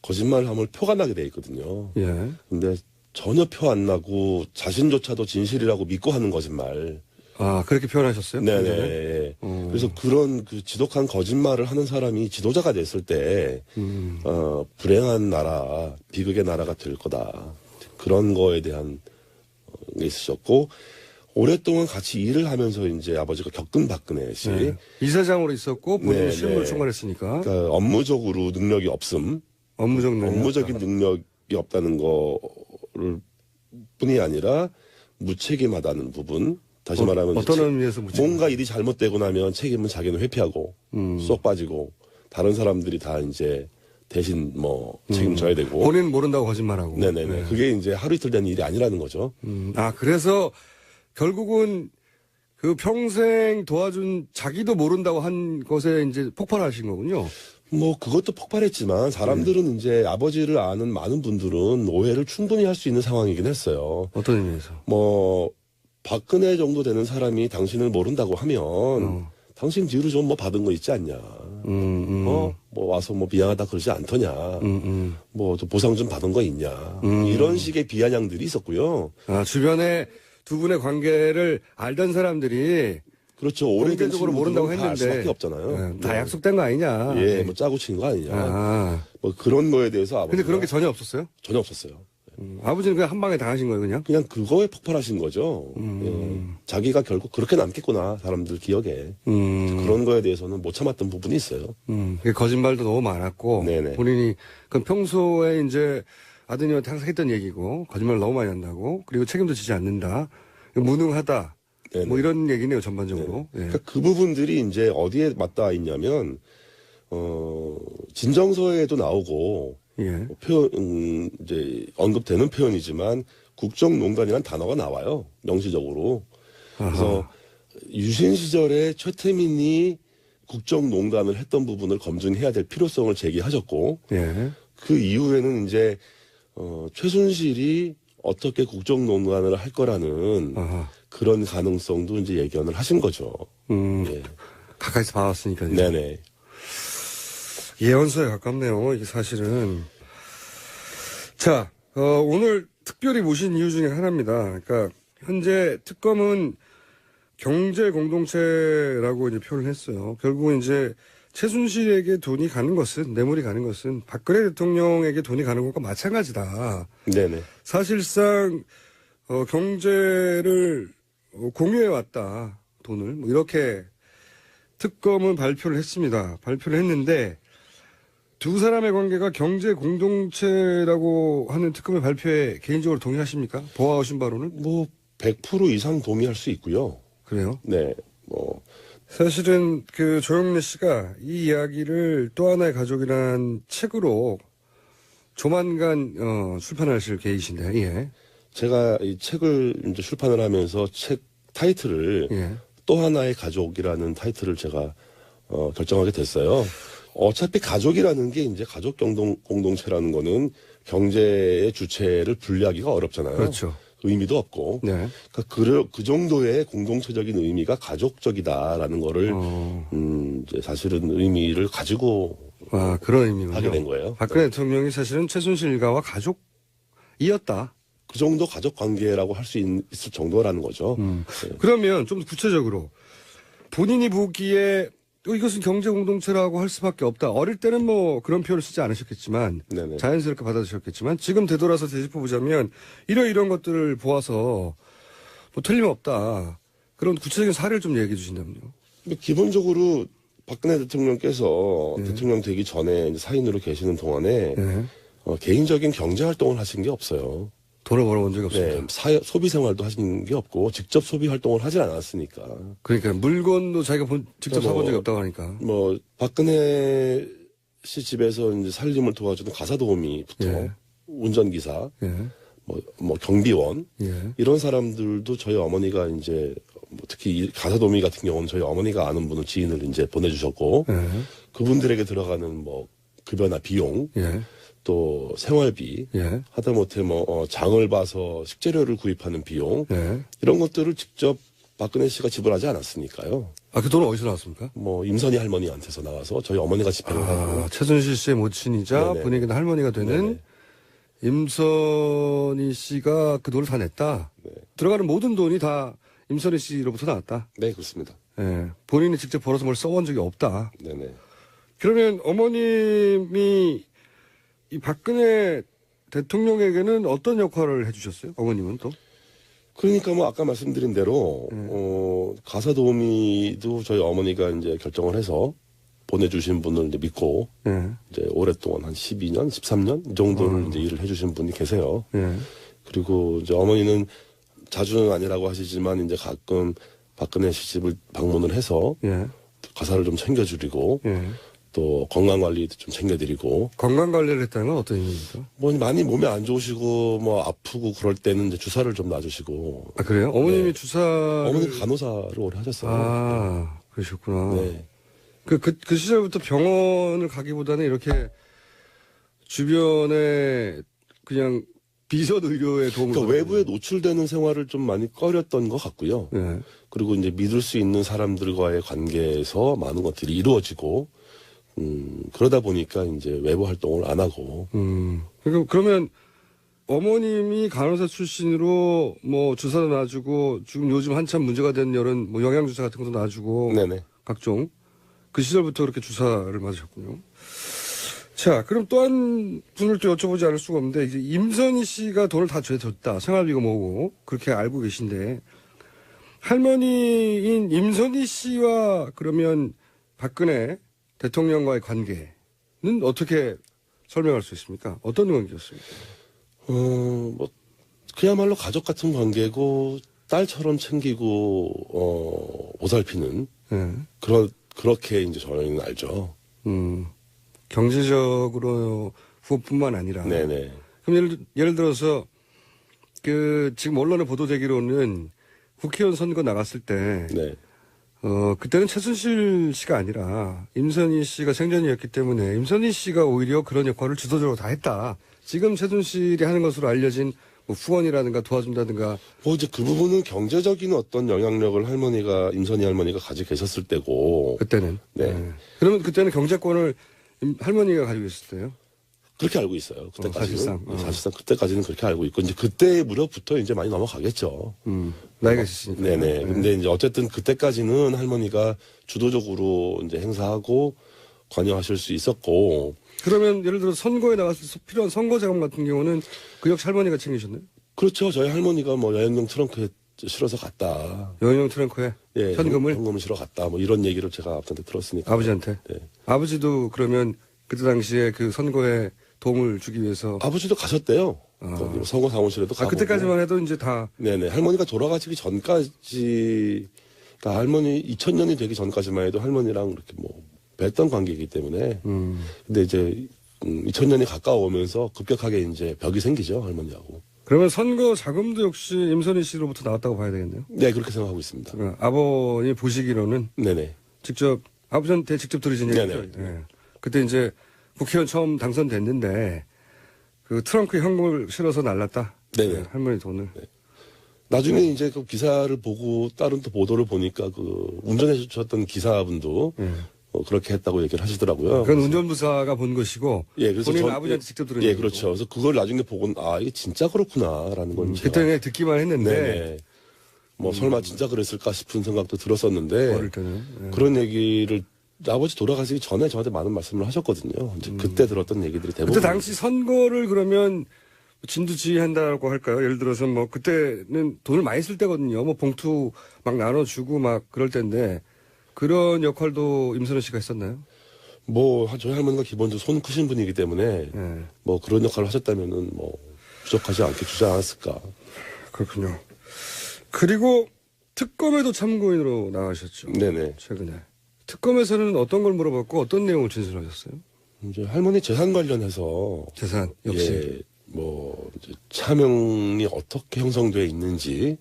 거짓말을 하면 표가 나게 돼 있거든요. 예. 근데 전혀 표 안 나고 자신조차도 진실이라고 믿고 하는 거짓말. 아, 그렇게 표현하셨어요? 네네. 그래서 그런 그 지독한 거짓말을 하는 사람이 지도자가 됐을 때, 불행한 나라, 비극의 나라가 될 거다. 그런 거에 대한 게 있으셨고, 오랫동안 같이 일을 하면서 이제 아버지가 겪은 박근혜 씨. 네. 이사장으로 있었고 본인이 네, 실무를 네. 총괄했으니까 그러니까 업무적으로 능력이 없음. 업무적 능력. 업무적인 능력이 없다는 거를 뿐이 아니라 무책임하다는 부분. 다시 말하면 어떤 의미에서 무책임? 뭔가 일이 잘못되고 나면 책임은 자기는 회피하고 쏙 빠지고 다른 사람들이 다 이제 대신 뭐 책임져야 되고. 본인 모른다고 거짓말하고. 네네네. 네. 그게 이제 하루 이틀 된 일이 아니라는 거죠. 아, 그래서 결국은 그 평생 도와준 자기도 모른다고 한 것에 이제 폭발하신 거군요. 뭐 그것도 폭발했지만 사람들은 이제 아버지를 아는 많은 분들은 오해를 충분히 할 수 있는 상황이긴 했어요. 어떤 의미에서? 뭐 박근혜 정도 되는 사람이 당신을 모른다고 하면 당신 뒤로 좀 뭐 받은 거 있지 않냐. 뭐 와서 뭐 미안하다 그러지 않더냐. 뭐 또 보상 좀 받은 거 있냐. 이런 식의 비아냥들이 있었고요. 아, 주변에 두 분의 관계를 알던 사람들이 그렇죠. 오래된 공개적으로 모른다고 친구들은 다알 했는데 수밖에 없잖아요. 네, 다 약속된 거 아니냐. 예, 뭐 짜고 친 거 아니냐. 아, 뭐 그런 거에 대해서 아버지가 근데 그런 게 전혀 없었어요? 전혀 없었어요. 아버지는 그냥 한 방에 당하신 거예요, 그냥? 그냥 그거에 폭발하신 거죠. 예. 자기가 결국 그렇게 남겠구나 사람들 기억에. 그런 거에 대해서는 못 참았던 부분이 있어요. 그게 거짓말도 너무 많았고 네네. 본인이 그건 평소에 이제 아드님한테 항상 했던 얘기고 거짓말 너무 많이 한다고 그리고 책임도 지지 않는다 무능하다 네네. 뭐 이런 얘기네요 전반적으로. 예. 그러니까 그 부분들이 이제 어디에 맞닿아 있냐면 진정서에도 나오고 예. 표현 이제 언급되는 표현이지만 국정농단이라는 단어가 나와요 명시적으로. 그래서 유신 시절에 최태민이 국정농단을 했던 부분을 검증해야 될 필요성을 제기하셨고 예. 그 이후에는 이제 최순실이 어떻게 국정농단을 할 거라는 아하. 그런 가능성도 이제 예견을 하신 거죠. 예. 가까이서 봐왔으니까요. 네네. 예언서에 가깝네요. 이게 사실은. 자, 오늘 특별히 모신 이유 중에 하나입니다. 그러니까 현재 특검은 경제 공동체라고 이제 표현을 했어요. 결국은 이제 최순실에게 돈이 가는 것은 뇌물이 가는 것은 박근혜 대통령에게 돈이 가는 것과 마찬가지다. 네네. 사실상 경제를 공유해 왔다. 돈을 뭐 이렇게 특검은 발표를 했습니다. 발표를 했는데 두 사람의 관계가 경제 공동체라고 하는 특검의 발표에 개인적으로 동의하십니까? 보아오신 바로는? 뭐 100% 이상 동의할 수 있고요. 그래요? 네. 뭐 사실은 그 조영래 씨가 이 이야기를 또 하나의 가족이란 책으로 조만간 출판하실 계획이신데, 예. 제가 이 책을 이제 출판을 하면서 책 타이틀을 예. 또 하나의 가족이라는 타이틀을 제가 결정하게 됐어요. 어차피 가족이라는 게 이제 가족 공동체라는 거는 경제의 주체를 분리하기가 어렵잖아요. 그렇죠. 의미도 없고. 네. 그러니까 그 정도의 공동체적인 의미가 가족적이다라는 거를 이제 사실은 의미를 가지고 아, 그런 의미군요. 하게 된 거예요. 박근혜 대통령이 사실은 최순실 일가와 가족이었다. 그 정도 가족 관계라고 할 수 있을 정도라는 거죠. 네. 그러면 좀 구체적으로 본인이 보기에 이것은 경제 공동체라고 할 수밖에 없다. 어릴 때는 뭐 그런 표현을 쓰지 않으셨겠지만 네네. 자연스럽게 받아들이셨겠지만 지금 되돌아서 되짚어보자면 이런 것들을 보아서 뭐 틀림없다. 그런 구체적인 사례를 좀 얘기해 주신다면요. 기본적으로 박근혜 대통령께서 대통령 되기 전에 이제 사인으로 계시는 동안에 네. 개인적인 경제 활동을 하신 게 없어요. 돈을 벌어본 적이 없습니다. 네, 소비 생활도 하신 게 없고 직접 소비 활동을 하진 않았으니까. 그러니까 물건도 자기가 직접 그러니까 사본 적이 없다고 하니까. 뭐 박근혜 씨 집에서 이제 살림을 도와주는 가사 도우미부터 예. 운전기사, 예. 뭐 경비원 예. 이런 사람들도 저희 어머니가 이제 뭐 특히 이 가사 도우미 같은 경우는 저희 어머니가 아는 분을 지인을 이제 보내주셨고 예. 그분들에게 들어가는 뭐 급여나 비용 예. 또 생활비 예. 하다못해 장을 봐서 식재료를 구입하는 비용 예. 이런 것들을 직접 박근혜 씨가 지불하지 않았으니까요. 아, 그 돈은 어디서 나왔습니까? 뭐 임선희 할머니한테서 나와서 저희 어머니가 집행을 하고. 아, 최순실 씨의 모친이자 네네. 본인에게는 할머니가 되는 네네. 임선희 씨가 그 돈을 다 냈다. 네. 들어가는 모든 돈이 다 임선희 씨로부터 나왔다. 네, 그렇습니다. 예. 본인이 직접 벌어서 뭘 써본 적이 없다. 네네. 그러면 어머님이 이 박근혜 대통령에게는 어떤 역할을 해주셨어요? 어머님은 또? 그러니까 뭐 아까 말씀드린 대로 가사 도우미도 저희 어머니가 이제 결정을 해서 보내주신 분을 이제 믿고 예. 이제 오랫동안 한 12년, 13년 이 정도를 이제 일을 해주신 분이 계세요. 예. 그리고 이제 어머니는 자주는 아니라고 하시지만 이제 가끔 박근혜 씨 집을 방문을 해서 예. 가사를 좀 챙겨드리고 예. 또 건강 관리도 좀 챙겨드리고 건강 관리를 했다는 건 어떤 의미입니까? 뭐 많이 몸이 안 좋으시고 뭐 아프고 그럴 때는 이제 주사를 좀 놔주시고 아, 그래요? 어머님이 네. 주사를. 어머니가 간호사를 오래 하셨어요. 아, 그러셨구나. 네. 그 시절부터 병원을 가기보다는 이렇게 주변에 그냥 비선 의료에 도움을 그러니까 받는 외부에 노출되는 생활을 좀 많이 꺼렸던 것 같고요. 예. 그리고 이제 믿을 수 있는 사람들과의 관계에서 많은 것들이 이루어지고, 그러다 보니까 이제 외부 활동을 안 하고. 그러면 어머님이 간호사 출신으로 뭐 주사도 놔주고 지금 요즘 한참 문제가 된 이런 뭐 영양주사 같은 것도 놔주고 네네. 각종 그 시절부터 그렇게 주사를 맞으셨군요. 자, 그럼 또 한 분을 또 여쭤보지 않을 수가 없는데 이제 임선희 씨가 돈을 다 줬다. 생활비가 뭐고 그렇게 알고 계신데 할머니인 임선희 씨와 그러면 박근혜 대통령과의 관계는 어떻게 설명할 수 있습니까? 어떤 관계였습니까? 뭐, 그야말로 가족 같은 관계고, 딸처럼 챙기고, 보살피는, 예. 그렇게 이제 저희는 알죠. 경제적으로 후원뿐만 아니라. 네네. 그럼 예를 들어서 지금 언론에 보도되기로는 국회의원 선거 나갔을 때 네. 그때는 최순실 씨가 아니라 임선희 씨가 생전이었기 때문에 임선희 씨가 오히려 그런 역할을 주도적으로 다 했다. 지금 최순실이 하는 것으로 알려진 뭐 후원이라든가 도와준다든가. 뭐 이제 그 부분은 경제적인 어떤 영향력을 임선희 할머니가 가지고 계셨을 때고. 그때는. 네. 예. 그러면 그때는 경제권을 할머니가 가지고 있을 때요? 그렇게 알고 있어요. 그때까지는. 사실상. 사실상 그때까지는 그렇게 알고 있고, 이제 그때 무렵부터 이제 많이 넘어가겠죠. 나이가 있으시니까. 네네. 근데 이제 어쨌든 그때까지는 할머니가 주도적으로 이제 행사하고 관여하실 수 있었고. 그러면 예를 들어 선거에 나갔을 때 필요한 선거 자금 같은 경우는 그 역시 할머니가 챙기셨나요? 그렇죠. 저희 할머니가 뭐 여행용 트렁크에 실어서 갔다. 여행용 트렁크에 예, 현금을 실어 갔다. 뭐 이런 얘기를 제가 아버지한테 들었으니까. 아버지한테. 네. 아버지도 그러면 그때 당시에 그 선거에 도움을 주기 위해서. 아버지도 가셨대요. 거기 선거 사무실에도 가고. 그때까지만 해도 이제 다. 네네. 할머니가 돌아가시기 전까지, 그러니까 할머니 2000년이 되기 전까지만 해도 할머니랑 이렇게 뭐 뵀던 관계이기 때문에. 근데 이제 2000년이 가까워오면서 급격하게 이제 벽이 생기죠, 할머니하고. 그러면 선거 자금도 역시 임선희 씨로부터 나왔다고 봐야 되겠네요. 네, 그렇게 생각하고 있습니다. 그러니까 아버님 보시기로는 네네. 직접 아버지한테 직접 들으신 네네. 얘기죠. 예. 그때 이제 국회의원 처음 당선됐는데 그 트렁크에 현금을 실어서 날랐다. 네네. 예, 할머니 돈을. 나중에 이제 그 기사를 보고 다른 또 보도를 보니까 그 운전해 주셨던 기사분도 그렇게 했다고 얘기를 하시더라고요. 그건 운전부사가 본 것이고 예, 그래서 본인은 아버지한테 직접 들은 예, 얘기고. 그렇죠. 그래서 그걸 나중에 보고 이게 진짜 그렇구나라는 건 제가 그때 듣기만 했는데 네네. 뭐 설마 진짜 그랬을까 싶은 생각도 들었었는데 어릴 때는. 예. 그런 얘기를 아버지 돌아가시기 전에 저한테 많은 말씀을 하셨거든요. 이제 그때 들었던 얘기들이 대부분 그때 당시 선거를 그러면 진두지휘한다고 할까요? 예를 들어서 뭐 그때는 돈을 많이 쓸 때거든요. 뭐 봉투 막 나눠주고 막 그럴 때인데 그런 역할도 임선호 씨가 했었나요? 뭐 저희 할머니가 기본적으로 손 크신 분이기 때문에 예. 뭐 그런 역할을 하셨다면은 뭐 부족하지 않게 주지 않았을까. 그렇군요. 그리고 특검에도 참고인으로 나가셨죠. 네네. 최근에. 특검에서는 어떤 걸 물어봤고 어떤 내용을 진술하셨어요? 이제 할머니 재산 관련해서 재산 역시. 예, 뭐 이제 차명이 어떻게 형성돼 있는지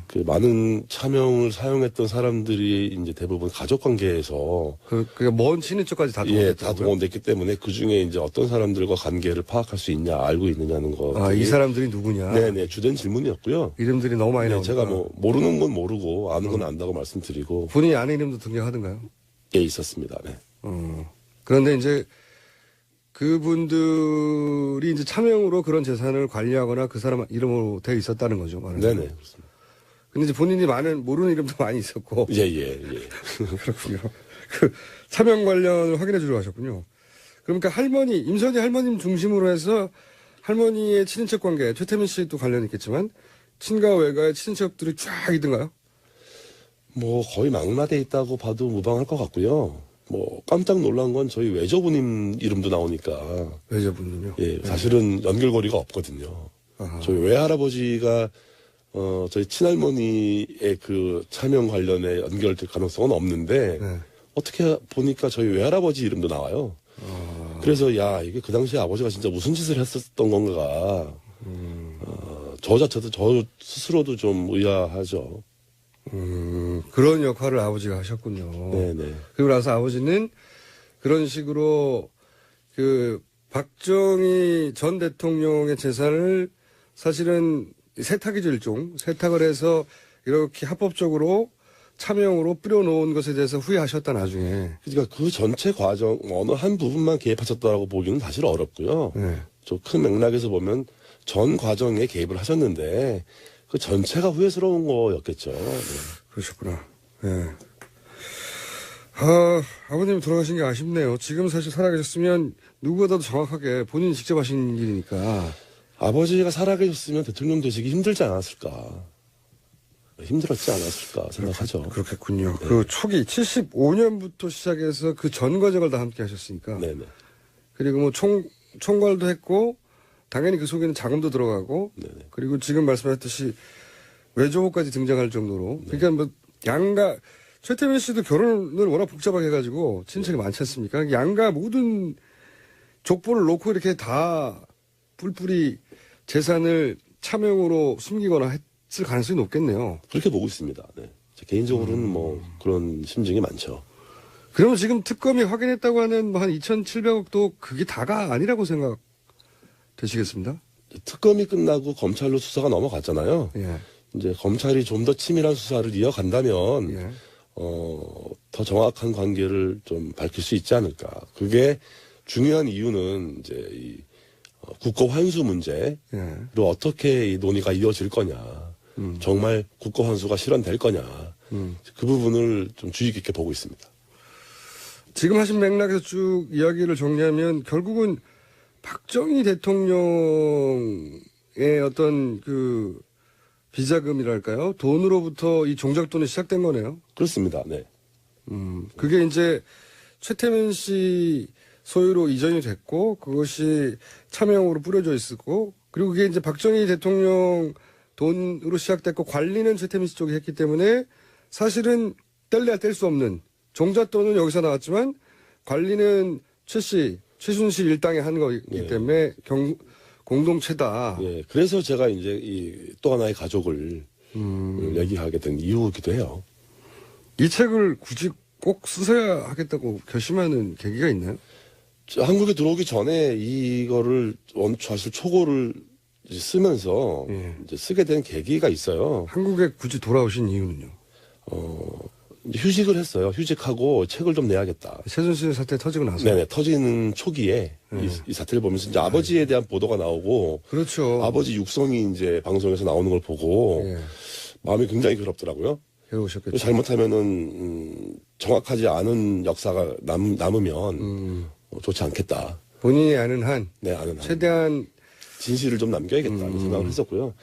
그 많은 차명을 사용했던 사람들이 이제 대부분 가족 관계에서 그러니까 먼 친인척까지 다 예, 동원됐다고요? 다 동원됐기 때문에 그 중에 이제 어떤 사람들과 관계를 파악할 수 있냐, 알고 있느냐는 거. 아, 이 사람들이 누구냐? 네네, 주된 질문이었고요. 이름들이 너무 많이 네, 나오니까. 제가 뭐 모르는 건 모르고 아는 건 안다고 말씀드리고 본인이 아는 이름도 등장하던가요? 예, 있었습니다. 네. 그런데 이제 그분들이 이제 차명으로 그런 재산을 관리하거나 그 사람 이름으로 되어 있었다는 거죠. 말하자면. 네네. 그렇습니다. 근데 이제 본인이 모르는 이름도 많이 있었고. 예, 예, 예. 그렇군요. 그 차명 관련을 확인해 주러 가셨군요. 그러니까 임선희 할머님 중심으로 해서 할머니의 친인척 관계, 최태민 씨도 관련이 있겠지만 친가 외가의 친인척들이 쫙 있던가요? 뭐 거의 망라돼 있다고 봐도 무방할 것 같고요. 뭐 깜짝 놀란 건 저희 외조부님 이름도 나오니까 외조부님요? 예, 사실은 연결고리가 없거든요. 아하. 저희 외할아버지가 저희 친할머니의 그 차명 관련에 연결될 가능성은 없는데 네. 어떻게 보니까 저희 외할아버지 이름도 나와요. 그래서 야 이게 그 당시에 아버지가 진짜 무슨 짓을 했었던 건가. 저 스스로도 좀 의아하죠. 그런 역할을 아버지가 하셨군요. 네네. 그리고 나서 아버지는 그런 식으로 그 박정희 전 대통령의 재산을 사실은 세탁이죠, 일종. 세탁을 해서 이렇게 합법적으로 차명으로 뿌려놓은 것에 대해서 후회하셨다, 나중에. 그러니까 그 전체 과정 어느 한 부분만 개입하셨다고 보기는 사실 어렵고요. 네. 좀 큰 맥락에서 보면 전 과정에 개입을 하셨는데 그 전체가 후회스러운 거였겠죠. 네. 그러셨구나. 예. 아버님 돌아가신 게 아쉽네요. 지금 사실 살아계셨으면 누구보다도 정확하게 본인이 직접 하신 일이니까. 아버지가 살아계셨으면 대통령 되시기 힘들지 않았을까. 힘들었지 않았을까 생각하죠. 그렇겠군요. 그 초기 75년부터 시작해서 그 전 과정을 다 함께 하셨으니까. 네네. 그리고 뭐 총괄도 했고 당연히 그 속에는 자금도 들어가고 네네. 그리고 지금 말씀하셨듯이 외조부까지 등장할 정도로 그러니까 뭐 양가 최태민 씨도 결혼을 워낙 복잡하게 해가지고 친척이 많지 않습니까? 양가 모든 족보를 놓고 이렇게 다 뿔뿔이 재산을 차명으로 숨기거나 했을 가능성이 높겠네요. 그렇게 보고 있습니다. 네. 개인적으로는 뭐 그런 심증이 많죠. 그러면 지금 특검이 확인했다고 하는 뭐 한 2,700억도 그게 다가 아니라고 생각되시겠습니다? 특검이 끝나고 검찰로 수사가 넘어갔잖아요. 예. 이제 검찰이 좀 더 치밀한 수사를 이어간다면 예. 더 정확한 관계를 좀 밝힐 수 있지 않을까. 그게 중요한 이유는 이제 이 국고 환수 문제 예. 그리고 어떻게 이 논의가 이어질 거냐. 정말 국고 환수가 실현될 거냐. 그 부분을 좀 주의 깊게 보고 있습니다. 지금 하신 맥락에서 쭉 이야기를 정리하면 결국은 박정희 대통령의 어떤 그 비자금이랄까요? 돈으로부터 이 종잣돈이 시작된 거네요. 그렇습니다. 네. 그게 이제 최태민 씨 소유로 이전이 됐고 그것이 차명으로 뿌려져 있었고 그리고 그게 이제 박정희 대통령 돈으로 시작됐고 관리는 최태민 씨 쪽이 했기 때문에 사실은 뗄래야 뗄 수 없는 종잣돈은 여기서 나왔지만 관리는 최순실 일당이 한 거이기 예. 때문에 공동체다. 예. 그래서 제가 이제 이 또 하나의 가족을 얘기하게 된 이유이기도 해요. 이 책을 굳이 꼭 쓰셔야 하겠다고 결심하는 계기가 있나요? 한국에 들어오기 전에 이거를 사실 초고를 이제 쓰면서 예. 이제 쓰게 된 계기가 있어요. 한국에 굳이 돌아오신 이유는요? 이제 휴직을 했어요. 휴직하고 책을 좀 내야겠다. 최순실 사태 터지고 나서. 네네. 터지는 초기에 이 사태를 보면서 이제 아버지에 대한 보도가 나오고 그렇죠. 아버지 육성이 이제 방송에서 나오는 걸 보고 예. 마음이 굉장히 괴롭더라고요. 해오셨겠죠. 잘못하면은 정확하지 않은 역사가 남으면 좋지 않겠다. 본인이 아는 한 네, 아는 한. 최대한 진실을 좀 남겨야겠다 는 생각을 했었고요.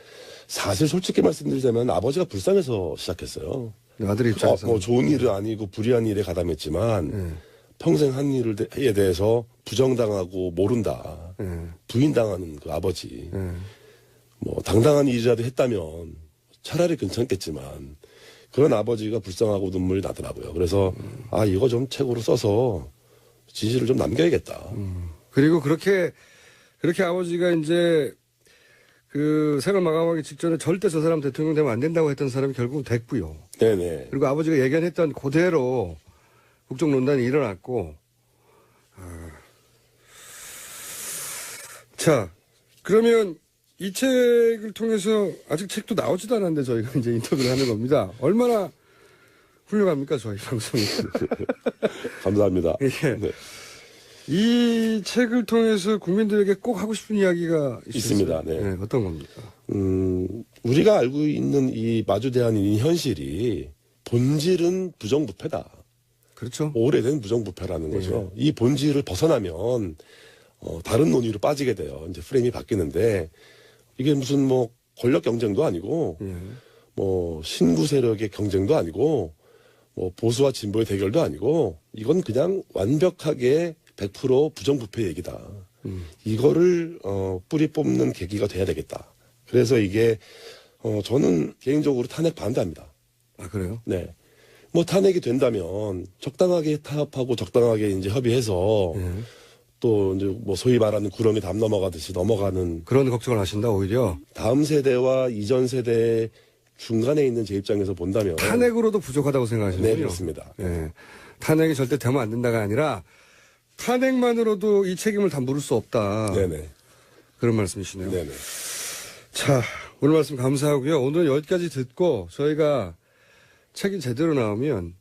사실 솔직히 말씀드리자면 아버지가 불쌍해서 시작했어요. 아들 입장에서 뭐 좋은 일은 아니고 불의한 일에 가담했지만 예. 평생 한 일에 대해서 부정당하고 모른다. 예. 부인당하는 그 아버지. 예. 뭐 당당한 일이라도 했다면 차라리 괜찮겠지만 그런 아버지가 불쌍하고 눈물이 나더라고요. 그래서 이거 좀 책으로 써서 진실을 좀 남겨야겠다. 그리고 그렇게 아버지가 이제 그 생을 마감하기 직전에 절대 저 사람 대통령 되면 안 된다고 했던 사람이 결국 됐고요. 네네. 그리고 아버지가 예견했던 그대로 국정논란이 일어났고, 자, 그러면 이 책을 통해서 아직 책도 나오지도 않았는데 저희가 이제 인터뷰를 하는 겁니다. 얼마나 훌륭합니까, 저희 방송이. 감사합니다. 예. 네. 이 책을 통해서 국민들에게 꼭 하고 싶은 이야기가 있습니다. 네. 네, 어떤 겁니까? 우리가 알고 있는 이 마주대한 이 현실이 본질은 부정부패다. 그렇죠. 오래된 부정부패라는 거죠. 이 본질을 벗어나면 다른 논의로 빠지게 돼요. 이제 프레임이 바뀌는데 이게 무슨 뭐 권력 경쟁도 아니고 뭐 신구 세력의 경쟁도 아니고 뭐 보수와 진보의 대결도 아니고 이건 그냥 완벽하게 100% 부정부패 얘기다. 이거를 뿌리 뽑는 계기가 돼야 되겠다. 그래서 이게 저는 개인적으로 탄핵 반대합니다. 아, 그래요? 네. 뭐 탄핵이 된다면 적당하게 타협하고 적당하게 이제 협의해서 또 이제 뭐 소위 말하는 구렁이 담 넘어가듯이 넘어가는 그런 걱정을 하신다, 오히려. 다음 세대와 이전 세대 중간에 있는 제 입장에서 본다면 탄핵으로도 부족하다고 생각하시는군요. 네, 그렇습니다. 예. 탄핵이 절대 되면 안 된다가 아니라 탄핵만으로도 이 책임을 다 물을 수 없다. 네네. 그런 말씀이시네요. 네네. 자, 오늘 말씀 감사하고요. 오늘 여기까지 듣고 저희가 책이 제대로 나오면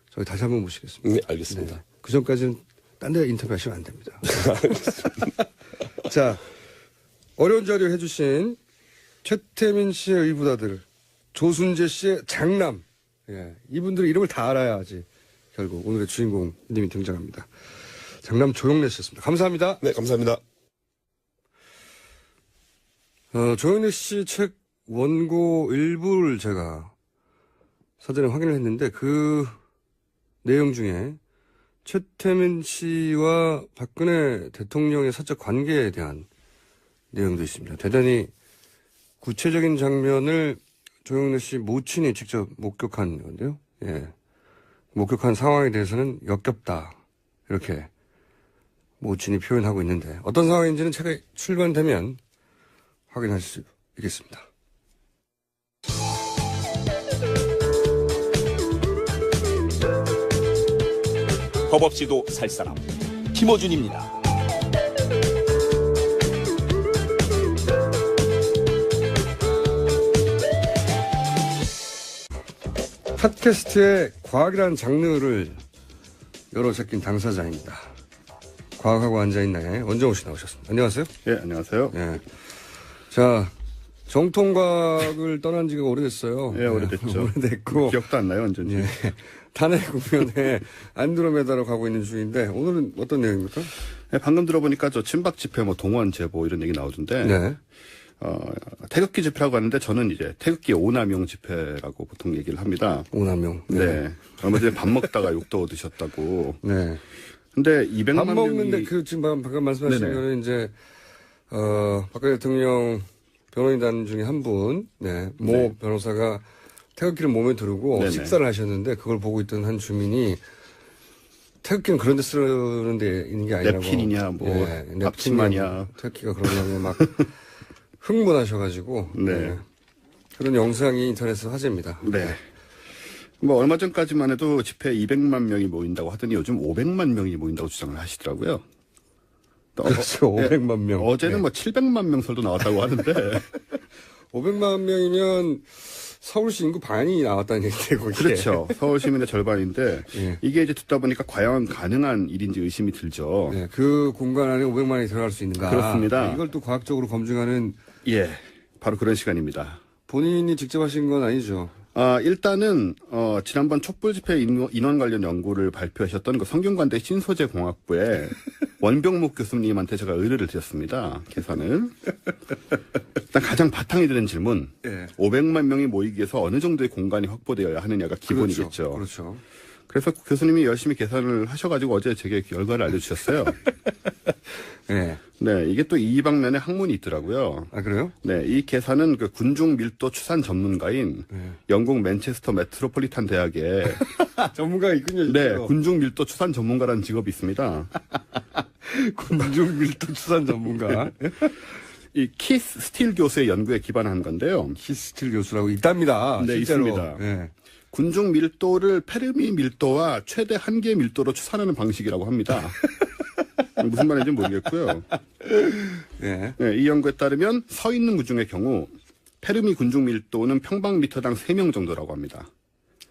저희 다시 한번 모시겠습니다. 네, 알겠습니다. 네. 그 전까지는 딴 데 인터뷰하시면 안 됩니다. 자, 어려운 자료 해주신 최태민 씨의 의붓아들, 조순재 씨의 장남, 예, 이분들의 이름을 다 알아야지 결국 오늘의 주인공님이 등장합니다. 장남 조영래 씨였습니다. 감사합니다. 네, 감사합니다. 조영래 씨 책 원고 일부를 제가 사전에 확인을 했는데 그 내용 중에 최태민 씨와 박근혜 대통령의 사적 관계에 대한 내용도 있습니다. 대단히 구체적인 장면을 조영래 씨 모친이 직접 목격한 건데요. 예. 목격한 상황에 대해서는 역겹다. 이렇게 모친이 표현하고 있는데 어떤 상황인지는 책이 출간되면 확인할 수 있겠습니다. 법 없이도 살 사람 김어준입니다. 팟캐스트의 과학이라는 장르를 열어 제낀 당사자입니다. 과학하고 앉아있나요? 원정우 씨 나오셨습니다. 안녕하세요. 예, 안녕하세요. 예. 자, 정통과학을 떠난 지가 오래됐어요. 예, 오래됐죠. 오래됐고. 기억도 안 나요, 언제인지. 예. 탄핵 국면에 안드로메다로 가고 있는 중인데, 오늘은 어떤 내용입니까? 예, 방금 들어보니까 저 친박 집회, 뭐 동원 제보 이런 얘기 나오던데. 네. 태극기 집회라고 하는데 저는 이제 태극기 오남용 집회라고 보통 얘기를 합니다. 오남용. 네. 얼마 전에 밥 먹다가 욕도 얻으셨다고. 네. 근데 200만 밥 명이. 먹는데 그 지금 방금 말씀하신 네네. 거는 이제, 박근혜 대통령 변호인단 중에 한 분, 네. 모 네. 변호사가 태극기를 몸에 두르고 네네. 식사를 하셨는데 그걸 보고 있던 한 주민이 태극기는 그런 데 쓰는 데 있는 게 아니라고. 냅킨이냐, 뭐, 냅킨이냐, 앞치마냐. 태극기가 그러냐고 막 흥분하셔가지고. 네. 그런 영상이 인터넷에서 화제입니다. 네. 뭐 얼마 전까지만 해도 집회에 200만 명이 모인다고 하더니 요즘 500만 명이 모인다고 주장을 하시더라고요. 또 그렇죠. 500만 명. 어제는 네. 뭐 700만 명 설도 나왔다고 하는데 500만 명이면 서울시 인구 반이 나왔다는 얘기인데, 거기에. 그렇죠. 서울 시민의 절반인데 예. 이게 이제 듣다 보니까 과연 가능한 일인지 의심이 들죠. 네, 그 공간 안에 500만이 들어갈 수 있는가. 그렇습니다. 이걸 또 과학적으로 검증하는 예, 바로 그런 시간입니다. 본인이 직접 하신 건 아니죠. 일단은 지난번 촛불 집회 인원 관련 연구를 발표하셨던 그 성균관대 신소재 공학부의 원병목 교수님한테 제가 의뢰를 드렸습니다. 계산을. 일단 가장 바탕이 되는 질문. 예. 500만 명이 모이기 위해서 어느 정도의 공간이 확보되어야 하느냐가 기본이겠죠. 그렇죠. 그래서 교수님이 열심히 계산을 하셔가지고 어제 제게 결과를 알려주셨어요. 네. 네, 이게 또 이 방면에 학문이 있더라고요. 아, 그래요? 네, 이 계산은 그 군중 밀도 추산 전문가인 영국 맨체스터 메트로폴리탄 대학의 전문가가 있군요. 네, 진짜로. 군중 밀도 추산 전문가라는 직업이 있습니다. 군중 밀도 추산 전문가. 이 키스 스틸 교수의 연구에 기반한 건데요. 키스틸 교수라고 있답니다. 네, 실제로. 있습니다. 네. 군중 밀도를 페르미 밀도와 최대 한계 밀도로 추산하는 방식이라고 합니다. 무슨 말인지 모르겠고요. 네. 네, 이 연구에 따르면 서 있는 군중의 경우 페르미 군중 밀도는 평방미터당 3명 정도라고 합니다.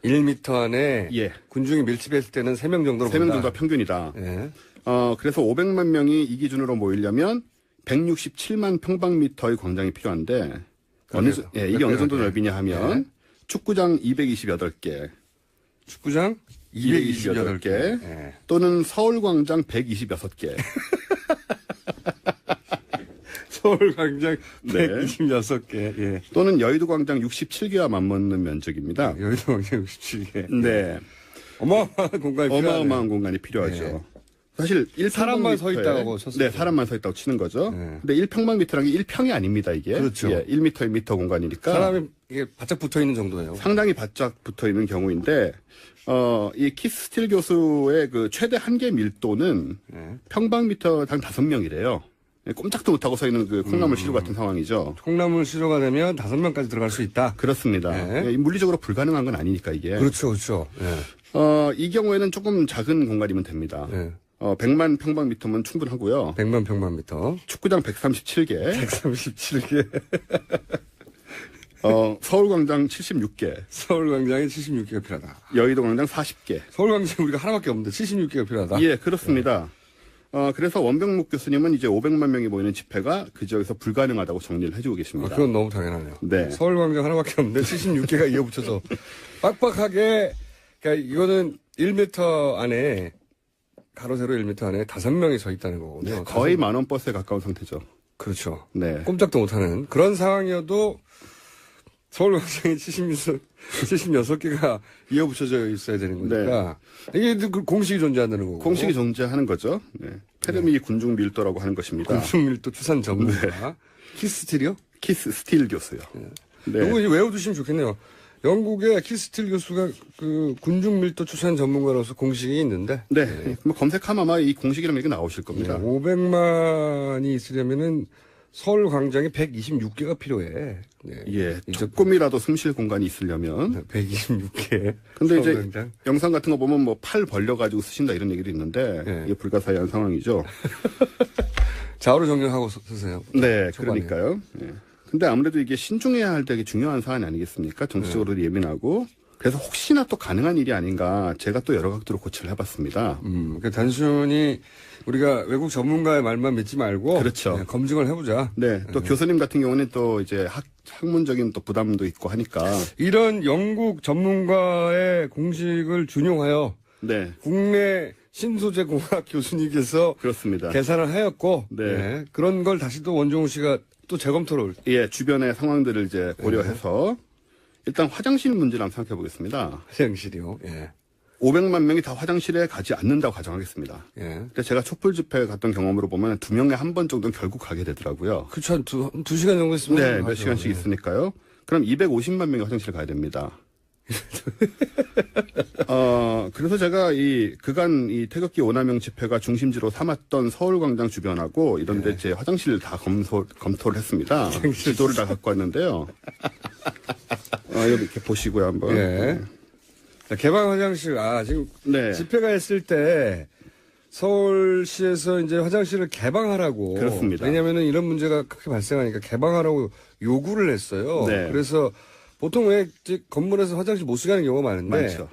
1m 안에 예. 군중이 밀집했을 때는 3명 정도로 3명 본다. 정도가 평균이다. 네. 그래서 500만 명이 이 기준으로 모이려면 167만 평방미터의 광장이 필요한데 이게 어느 정도 넓이냐 하면 축구장 228개, 축구장 228개. 네. 또는 서울광장 126개. 서울광장 네. 126개. 예. 또는 여의도광장 67개와 맞먹는 면적입니다. 여의도광장 67개. 네. 어마어마한 공간이 필요하네. 어마어마한 공간이 필요하죠. 네. 사실 사람만 서 1평방미터에 있다고 쳤어요. 네, 사람만 서 있다고 치는 거죠. 네. 근데 1평방미터라는 게 1평이 아닙니다, 이게. 그렇죠. 예, 1m, 1m 공간이니까. 사람이 이게 바짝 붙어 있는 정도예요. 상당히 바짝 붙어 있는 경우인데, 이 키스 스틸 교수의 그 최대 한계 밀도는 네. 평방미터당 5명이래요. 꼼짝도 못하고 서 있는 그 콩나물 시루 같은 상황이죠. 콩나물 시로가 되면 5명까지 들어갈 수 있다. 그렇습니다. 네. 예, 물리적으로 불가능한 건 아니니까 이게. 그렇죠, 그렇죠. 네. 이 경우에는 조금 작은 공간이면 됩니다. 네. 100만 평방미터면 충분하고요. 100만 평방미터. 축구장 137개, 137개. 서울광장 76개, 서울광장에 76개가 필요하다. 여의도광장 40개. 서울광장 우리가 하나밖에 없는데 76개가 필요하다. 예, 그렇습니다. 그래서 원병목 교수님은 이제 500만 명이 모이는 집회가 그 지역에서 불가능하다고 정리를 해주고 계십니다. 그건 너무 당연하네요. 네. 서울광장 하나밖에 없는데 76개가 이어붙여서 빡빡하게, 그러니까 이거는 1m 안에, 가로 세로 1m 안에 5명이 서 있다는 거거든요. 거의 만원 버스에 가까운 상태죠. 그렇죠. 네. 꼼짝도 못하는 그런 상황이어도 서울광장에 76개가 이어붙여져 있어야 되는 거니까 이게 그 공식이 존재한다는 거고. 공식이 존재하는 거죠. 네. 페르미 군중 밀도라고 하는 것입니다. 군중밀도 추산 전문가. 키스틸이요? 키스 스틸 교수요. 네. 이거 이제 외워두시면 좋겠네요. 영국의 키스틸 교수가 그 군중밀도 추산 전문가로서 공식이 있는데. 네. 뭐 검색하면 아마 이 공식이라는 게 나오실 겁니다. 500만이 있으려면은 서울 광장에 126개가 필요해. 네. 예. 조금이라도 숨쉴 공간이 있으려면. 126개. 근데 이제 서울광장. 영상 같은 거 보면 뭐 팔 벌려가지고 쓰신다 이런 얘기도 있는데 네. 이게 불가사의한 상황이죠. 좌우로 정렬하고 쓰세요. 네, 초반에. 그러니까요. 예. 근데 아무래도 이게 신중해야 할 되게 중요한 사안이 아니겠습니까? 정치적으로도 예민하고. 그래서 혹시나 또 가능한 일이 아닌가 제가 또 여러 각도로 고찰을 해봤습니다. 그러니까 단순히 우리가 외국 전문가의 말만 믿지 말고. 그렇죠. 네, 검증을 해보자. 네, 또 교수님 같은 경우는 또 이제 학문적인 또 부담도 있고 하니까. 이런 영국 전문가의 공식을 준용하여 네, 국내 신소재 공학 교수님께서 그렇습니다. 계산을 하였고. 네. 네, 그런 걸 다시 또 원종우 씨가 또 재검토를. 예, 주변의 상황들을 이제 고려해서 일단 화장실 문제를 한번 생각해 보겠습니다. 화장실이요. 예. 500만 명이 다 화장실에 가지 않는다고 가정하겠습니다. 예. 근데 제가 촛불 집회 갔던 경험으로 보면 2명에 한 번 정도는 결국 가게 되더라고요. 그쵸. 한 두 시간 정도 있으면. 네, 몇 가죠. 시간씩 있으니까요. 그럼 250만 명이 화장실에 가야 됩니다. 그래서 제가 그간 이 태극기 오남용 집회가 중심지로 삼았던 서울광장 주변하고 이런데 제 화장실을 다 검토를 했습니다. 지도를 다 갖고 왔는데요. 여기 이렇게 보시고요, 한번. 예. 자, 개방 화장실, 지금 네. 집회가 했을 때 서울시에서 이제 화장실을 개방하라고. 그렇습니다. 왜냐면은 이런 문제가 크게 발생하니까 개방하라고 요구를 했어요. 네. 그래서 보통 왜 이제 건물에서 화장실 못 쓰게 하는 경우가 많은데. 많죠.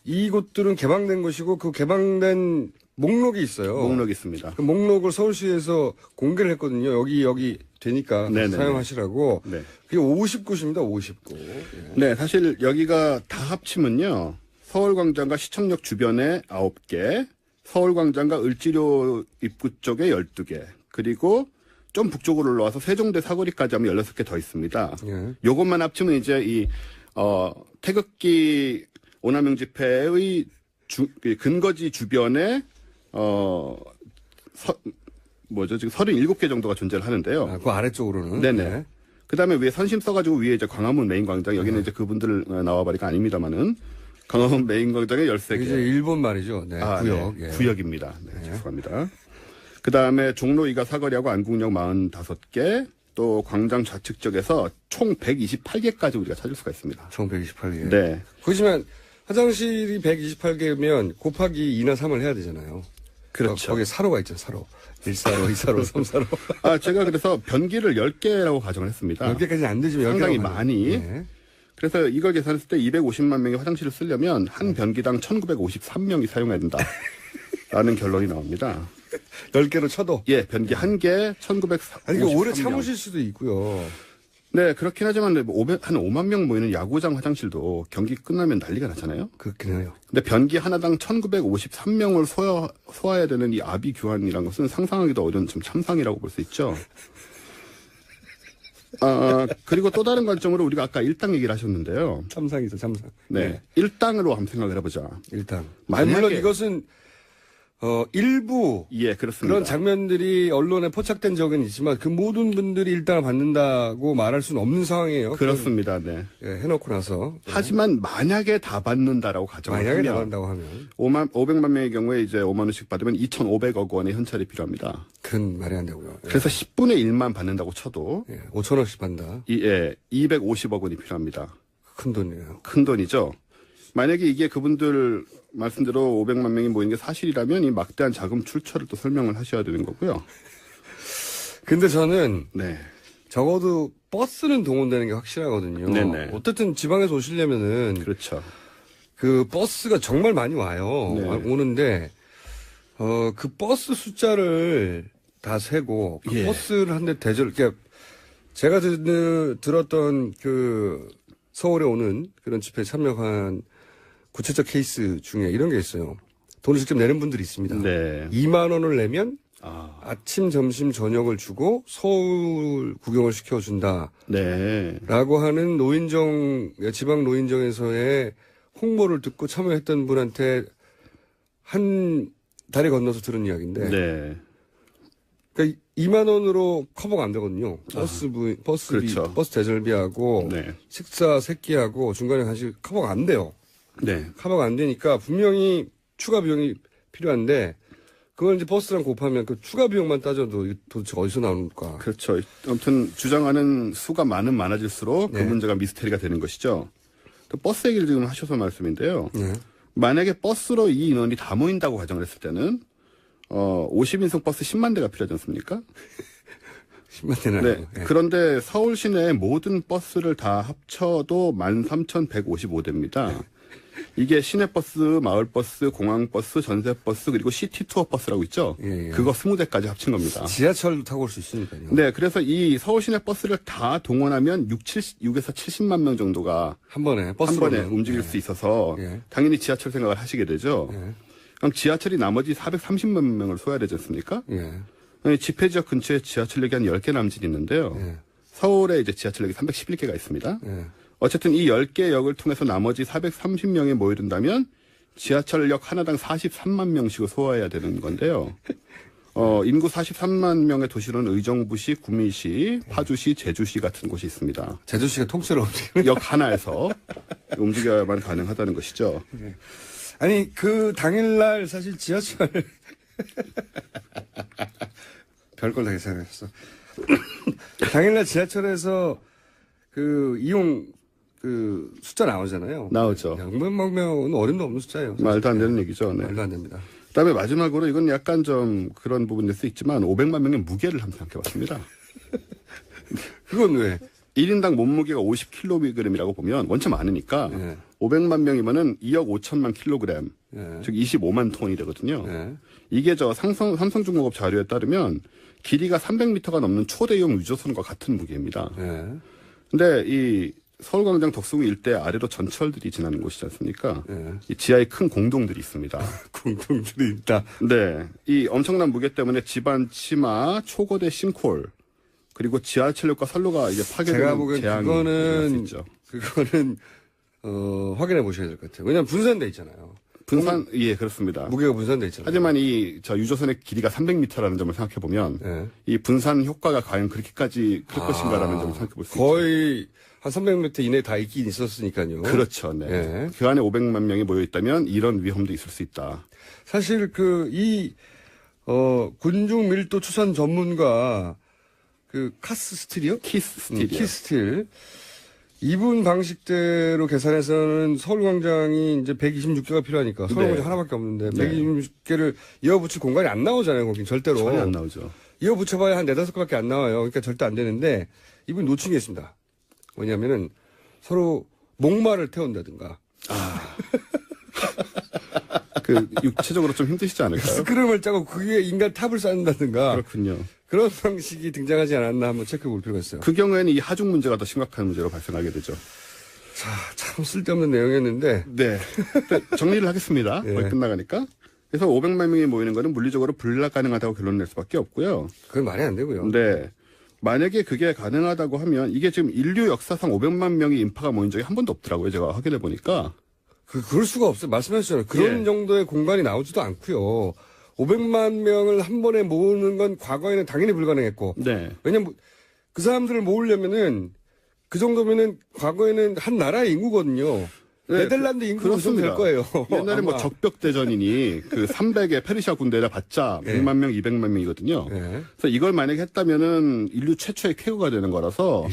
이곳들은 개방된 곳이고 그 개방된 목록이 있어요. 목록이 있습니다. 그 목록을 서울시에서 공개를 했거든요. 여기 되니까 네네네. 사용하시라고. 네. 그게 50곳입니다. 50곳. 예. 네, 사실 여기가 다 합치면요. 서울광장과 시청역 주변에 9개, 서울광장과 을지로 입구 쪽에 12개, 그리고 좀 북쪽으로 올라와서 세종대 사거리까지 하면 16개 더 있습니다. 예. 요것만 합치면 이제 태극기 오남용 집회의 근거지 주변에 지금 37개 정도가 존재를 하는데요. 그 아래쪽으로는. 네네. 네. 그다음에 위에 선심 써가지고 위에 이제 광화문 메인 광장 여기는 이제 그분들 나와버리가 아닙니다만은 광화문 메인 광장에 13개. 이제 일본 말이죠. 네. 구역. 네. 예. 구역입니다. 네, 죄송합니다. 그다음에 종로 2가 사거리하고 안국역 45개, 또 광장 좌측 쪽에서 총 128개까지 우리가 찾을 수가 있습니다. 총 128개. 네. 그렇지만 화장실이 128개면 곱하기 2나 3을 해야 되잖아요. 그렇죠. 거기에 사로가 있죠, 사로. 1사로, 2사로, 3사로. 제가 그래서 변기를 10개라고 가정을 했습니다. 10개까지는 안 되지만 10개가 상당히 많이. 네. 그래서 이걸 계산했을 때 250만 명이 화장실을 쓰려면 한 변기당 1953명이 사용해야 된다. 라는 결론이 나옵니다. 10개로 쳐도. 예, 변기 한 개 1953명. 아니, 이거 오래 참으실 수도 있고요. 네, 그렇긴 하지만 한 5만 명 모이는 야구장 화장실도 경기 끝나면 난리가 나잖아요. 그렇긴 해요. 근데 변기 하나당 1953명을 소화해야 되는 이 아비 규환이라는 것은 상상하기도 어려운 좀 참상이라고 볼 수 있죠. 그리고 또 다른 관점으로 우리가 아까 일당 얘기를 하셨는데요. 참상이죠, 참상. 네. 일당으로 한번 생각을 해보자. 일단. 만약에- 물론 이것은, 일부. 예, 그렇습니다. 그런 장면들이 언론에 포착된 적은 있지만 그 모든 분들이 일당을 받는다고 말할 수는 없는 상황이에요. 그렇습니다. 네. 예, 해놓고 나서. 하지만 만약에 다 받는다라고 가정을 만약에 하면 나간다고 하면. 500만 명의 경우에 이제 5만 원씩 받으면 2,500억 원의 현찰이 필요합니다. 그건 말이 안 되고요. 예. 그래서 10분의 1만 받는다고 쳐도 5천원씩 받는다. 250억 원이 필요합니다. 큰 돈이에요. 큰 돈이죠. 만약에 이게 그분들 말씀대로 500만 명이 모인 게 사실이라면 이 막대한 자금 출처를 또 설명을 하셔야 되는 거고요. 근데 저는 네. 적어도 버스는 동원되는 게 확실하거든요. 네네. 어쨌든 지방에서 오시려면은 그렇죠. 그 버스가 정말 많이 와요. 네. 오는데 그 버스 숫자를 다 세고 그 예. 버스를 한 대 그러니까 제가 들었던 그 서울에 오는 그런 집회에 참여한 구체적 케이스 중에 이런 게 있어요. 돈을 직접 내는 분들이 있습니다. 네. 2만 원을 내면 아, 아침, 점심, 저녁을 주고 서울 구경을 시켜준다. 네. 라고 하는 지방 노인정에서의 홍보를 듣고 참여했던 분한테 한 다리 건너서 들은 이야기인데. 네. 그러니까 2만 원으로 커버가 안 되거든요. 버스비, 그렇죠. 버스 대절비하고 네. 식사 세끼하고 중간에 간식 커버가 안 돼요. 네. 커버가 안 되니까 분명히 추가 비용이 필요한데 그걸 이제 버스랑 곱하면 그 추가 비용만 따져도 이게 도대체 어디서 나오는가. 그렇죠. 아무튼 주장하는 수가 많아질수록 그 네. 문제가 미스테리가 되는 것이죠. 또 버스 얘기를 지금 하셔서 말씀인데요. 네. 만약에 버스로 이 인원이 다 모인다고 가정을 했을 때는 50인승 버스 10만 대가 필요하지 않습니까? 10만 대는 네. 아니고. 예. 그런데 서울 시내 모든 버스를 다 합쳐도 13,155대입니다. 이게 시내버스, 마을버스, 공항버스, 전세버스, 그리고 시티투어 버스라고 있죠? 예, 예. 그거 20대까지 합친 겁니다. 지하철도 타고 올 수 있으니까요. 네, 그래서 이 서울 시내 버스를 다 동원하면 6에서 70만 명 정도가 한 번에 한 버스로 번에 움직일 수 있어서 예. 당연히 지하철 생각을 하시게 되죠. 예. 그럼 지하철이 나머지 430만 명을 소화해야 되지 않습니까? 예. 아니, 집회 지역 근처에 지하철역이 한 10개 남짓 있는데요. 예. 서울에 이제 지하철역이 311개가 있습니다. 예. 어쨌든 이 10개 역을 통해서 나머지 430명이 모여든다면 지하철역 하나당 43만 명씩을 소화해야 되는 건데요. 인구 43만 명의 도시로는 의정부시, 구미시, 파주시, 제주시 같은 곳이 있습니다. 제주시가 통째로 움직이는. 역 하나에서 움직여야만 가능하다는 것이죠. 아니, 그 당일날 사실 지하철. 별걸 다 계산했어. 당일날 지하철에서 그 이용 그 숫자 나오잖아요. 나오죠. 600만 명은 어림도 없는 숫자예요. 말도 안 되는 얘기죠. 네. 말도 안 됩니다. 그다음에 마지막으로 이건 약간 좀 그런 부분일 수 있지만 500만 명의 무게를 한번 생각해봤습니다. 그건 왜? 1인당 몸무게가 50kg이라고 보면 원체 많으니까 예. 500만 명이면은 2억 5천만 킬로그램, 예. 즉 25만 톤이 되거든요. 예. 이게 저 삼성중공업 자료에 따르면 길이가 300m가 넘는 초대형 유조선과 같은 무게입니다. 예. 근데 이 서울광장 덕수궁 일대 아래로 전철들이 지나는 곳이지 않습니까? 예. 이 지하에 큰 공동들이 있습니다. 공동들이 있다. 네. 이 엄청난 무게 때문에 집안 치마, 초거대 싱크홀, 그리고 지하철역과 선로가 이제 제가 파괴되는 보기엔 재앙이 그거는 일어날 수 있죠. 그거는 확인해 보셔야 될 것 같아요. 왜냐하면 분산돼 있잖아요. 예, 그렇습니다. 무게가 분산돼 있잖아요. 하지만 저 유조선의 길이가 300m라는 점을 생각해 보면 예. 이 분산 효과가 과연 그렇게까지 클 것인가라는 점을 생각해 볼 수 있죠. 거의 한 300m 이내에 다 있긴 있었으니까요. 그렇죠. 네. 예. 그 안에 500만 명이 모여 있다면 이런 위험도 있을 수 있다. 사실 군중 밀도 추산 전문가 카스 스틸이요? 키스 스틸이요. 키스틸. 이분 방식대로 계산해서는 서울광장이 이제 126개가 필요하니까 서울광장 네. 하나밖에 없는데 네. 126개를 이어붙일 공간이 안 나오잖아요. 거긴 절대로. 전혀 안 나오죠. 이어붙여봐야 한 4-5개밖에 안 나와요. 그러니까 절대 안 되는데 이분이 놓친 게 있습니다. 뭐냐면은 서로 목마를 태운다든가 육체적으로 좀 힘드시지 않을까요? 스크름을 짜고 그게 인간 탑을 쌓는다든가 그렇군요. 그런 방식이 등장하지 않았나 한번 체크해 볼 필요가 있어요. 그 경우에는 이 하중 문제가 더 심각한 문제로 발생하게 되죠. 자, 참 쓸데없는 내용이었는데 네. 정리를 하겠습니다. 예. 거의 끝나가니까. 그래서 500만 명이 모이는 거는 물리적으로 불가능하다고 결론 낼 수밖에 없고요. 그건 말이 안 되고요. 근데 만약에 그게 가능하다고 하면 이게 지금 인류 역사상 500만 명의 인파가 모인 적이 한 번도 없더라고요. 제가 확인해 보니까. 그럴 수가 없어요. 말씀하셨잖아요. 그런 예. 정도의 공간이 나오지도 않고요. 500만 명을 한 번에 모으는 건 과거에는 당연히 불가능했고. 네. 왜냐면 그 사람들을 모으려면은 그 정도면은 과거에는 한 나라의 인구거든요. 네, 네덜란드 인구가 좀 될 그렇습니다. 거예요. 옛날에 뭐 아마. 적벽대전이니 그 300의 페르시아 군대를 봤자 예. 100만 명, 200만 명이거든요. 예. 그래서 이걸 만약에 했다면은 인류 최초의 쾌거가 되는 거라서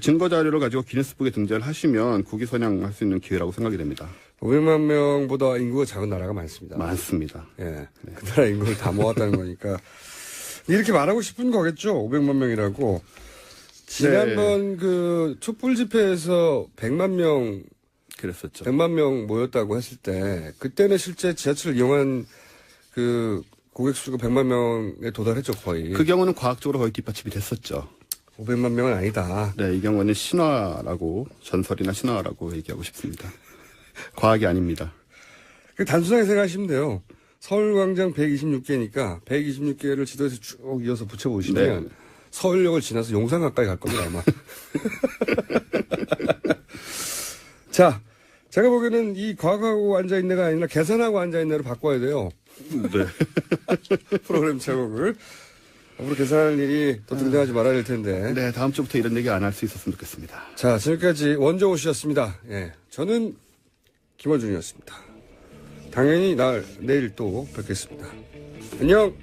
증거 자료를 가지고 기네스북에 등재를 하시면 국위 선양할 수 있는 기회라고 생각이 됩니다. 500만 명보다 인구가 작은 나라가 많습니다. 많습니다. 예. 그 나라 인구를 다 모았다는 거니까. 이렇게 말하고 싶은 거겠죠. 500만 명이라고. 지난번 촛불 집회에서 100만 명 그랬었죠. 100만 명 모였다고 했을 때 그때는 실제 지하철을 이용한 고객 수가 100만 명에 도달했죠, 거의. 그 경우는 과학적으로 거의 뒷받침이 됐었죠. 500만 명은 아니다. 네, 이 경우는 신화라고 전설이나 신화라고 얘기하고 싶습니다. 과학이 아닙니다. 단순하게 생각하시면 돼요. 서울광장 126개니까 126개를 지도에서 쭉 이어서 붙여보시면 네. 서울역을 지나서 용산 가까이 갈 겁니다, 아마. 자, 제가 보기에는 이 과학하고 앉아있네가 아니라 계산하고 앉아있네로 바꿔야 돼요. 네. 프로그램 제목을. 앞으로 계산할 일이 또 등장하지 말아야 될 텐데. 네, 다음 주부터 이런 얘기 안 할 수 있었으면 좋겠습니다. 자, 지금까지 원정호 씨였습니다. 예. 저는 김어준이었습니다. 당연히 내일 또 뵙겠습니다. 안녕!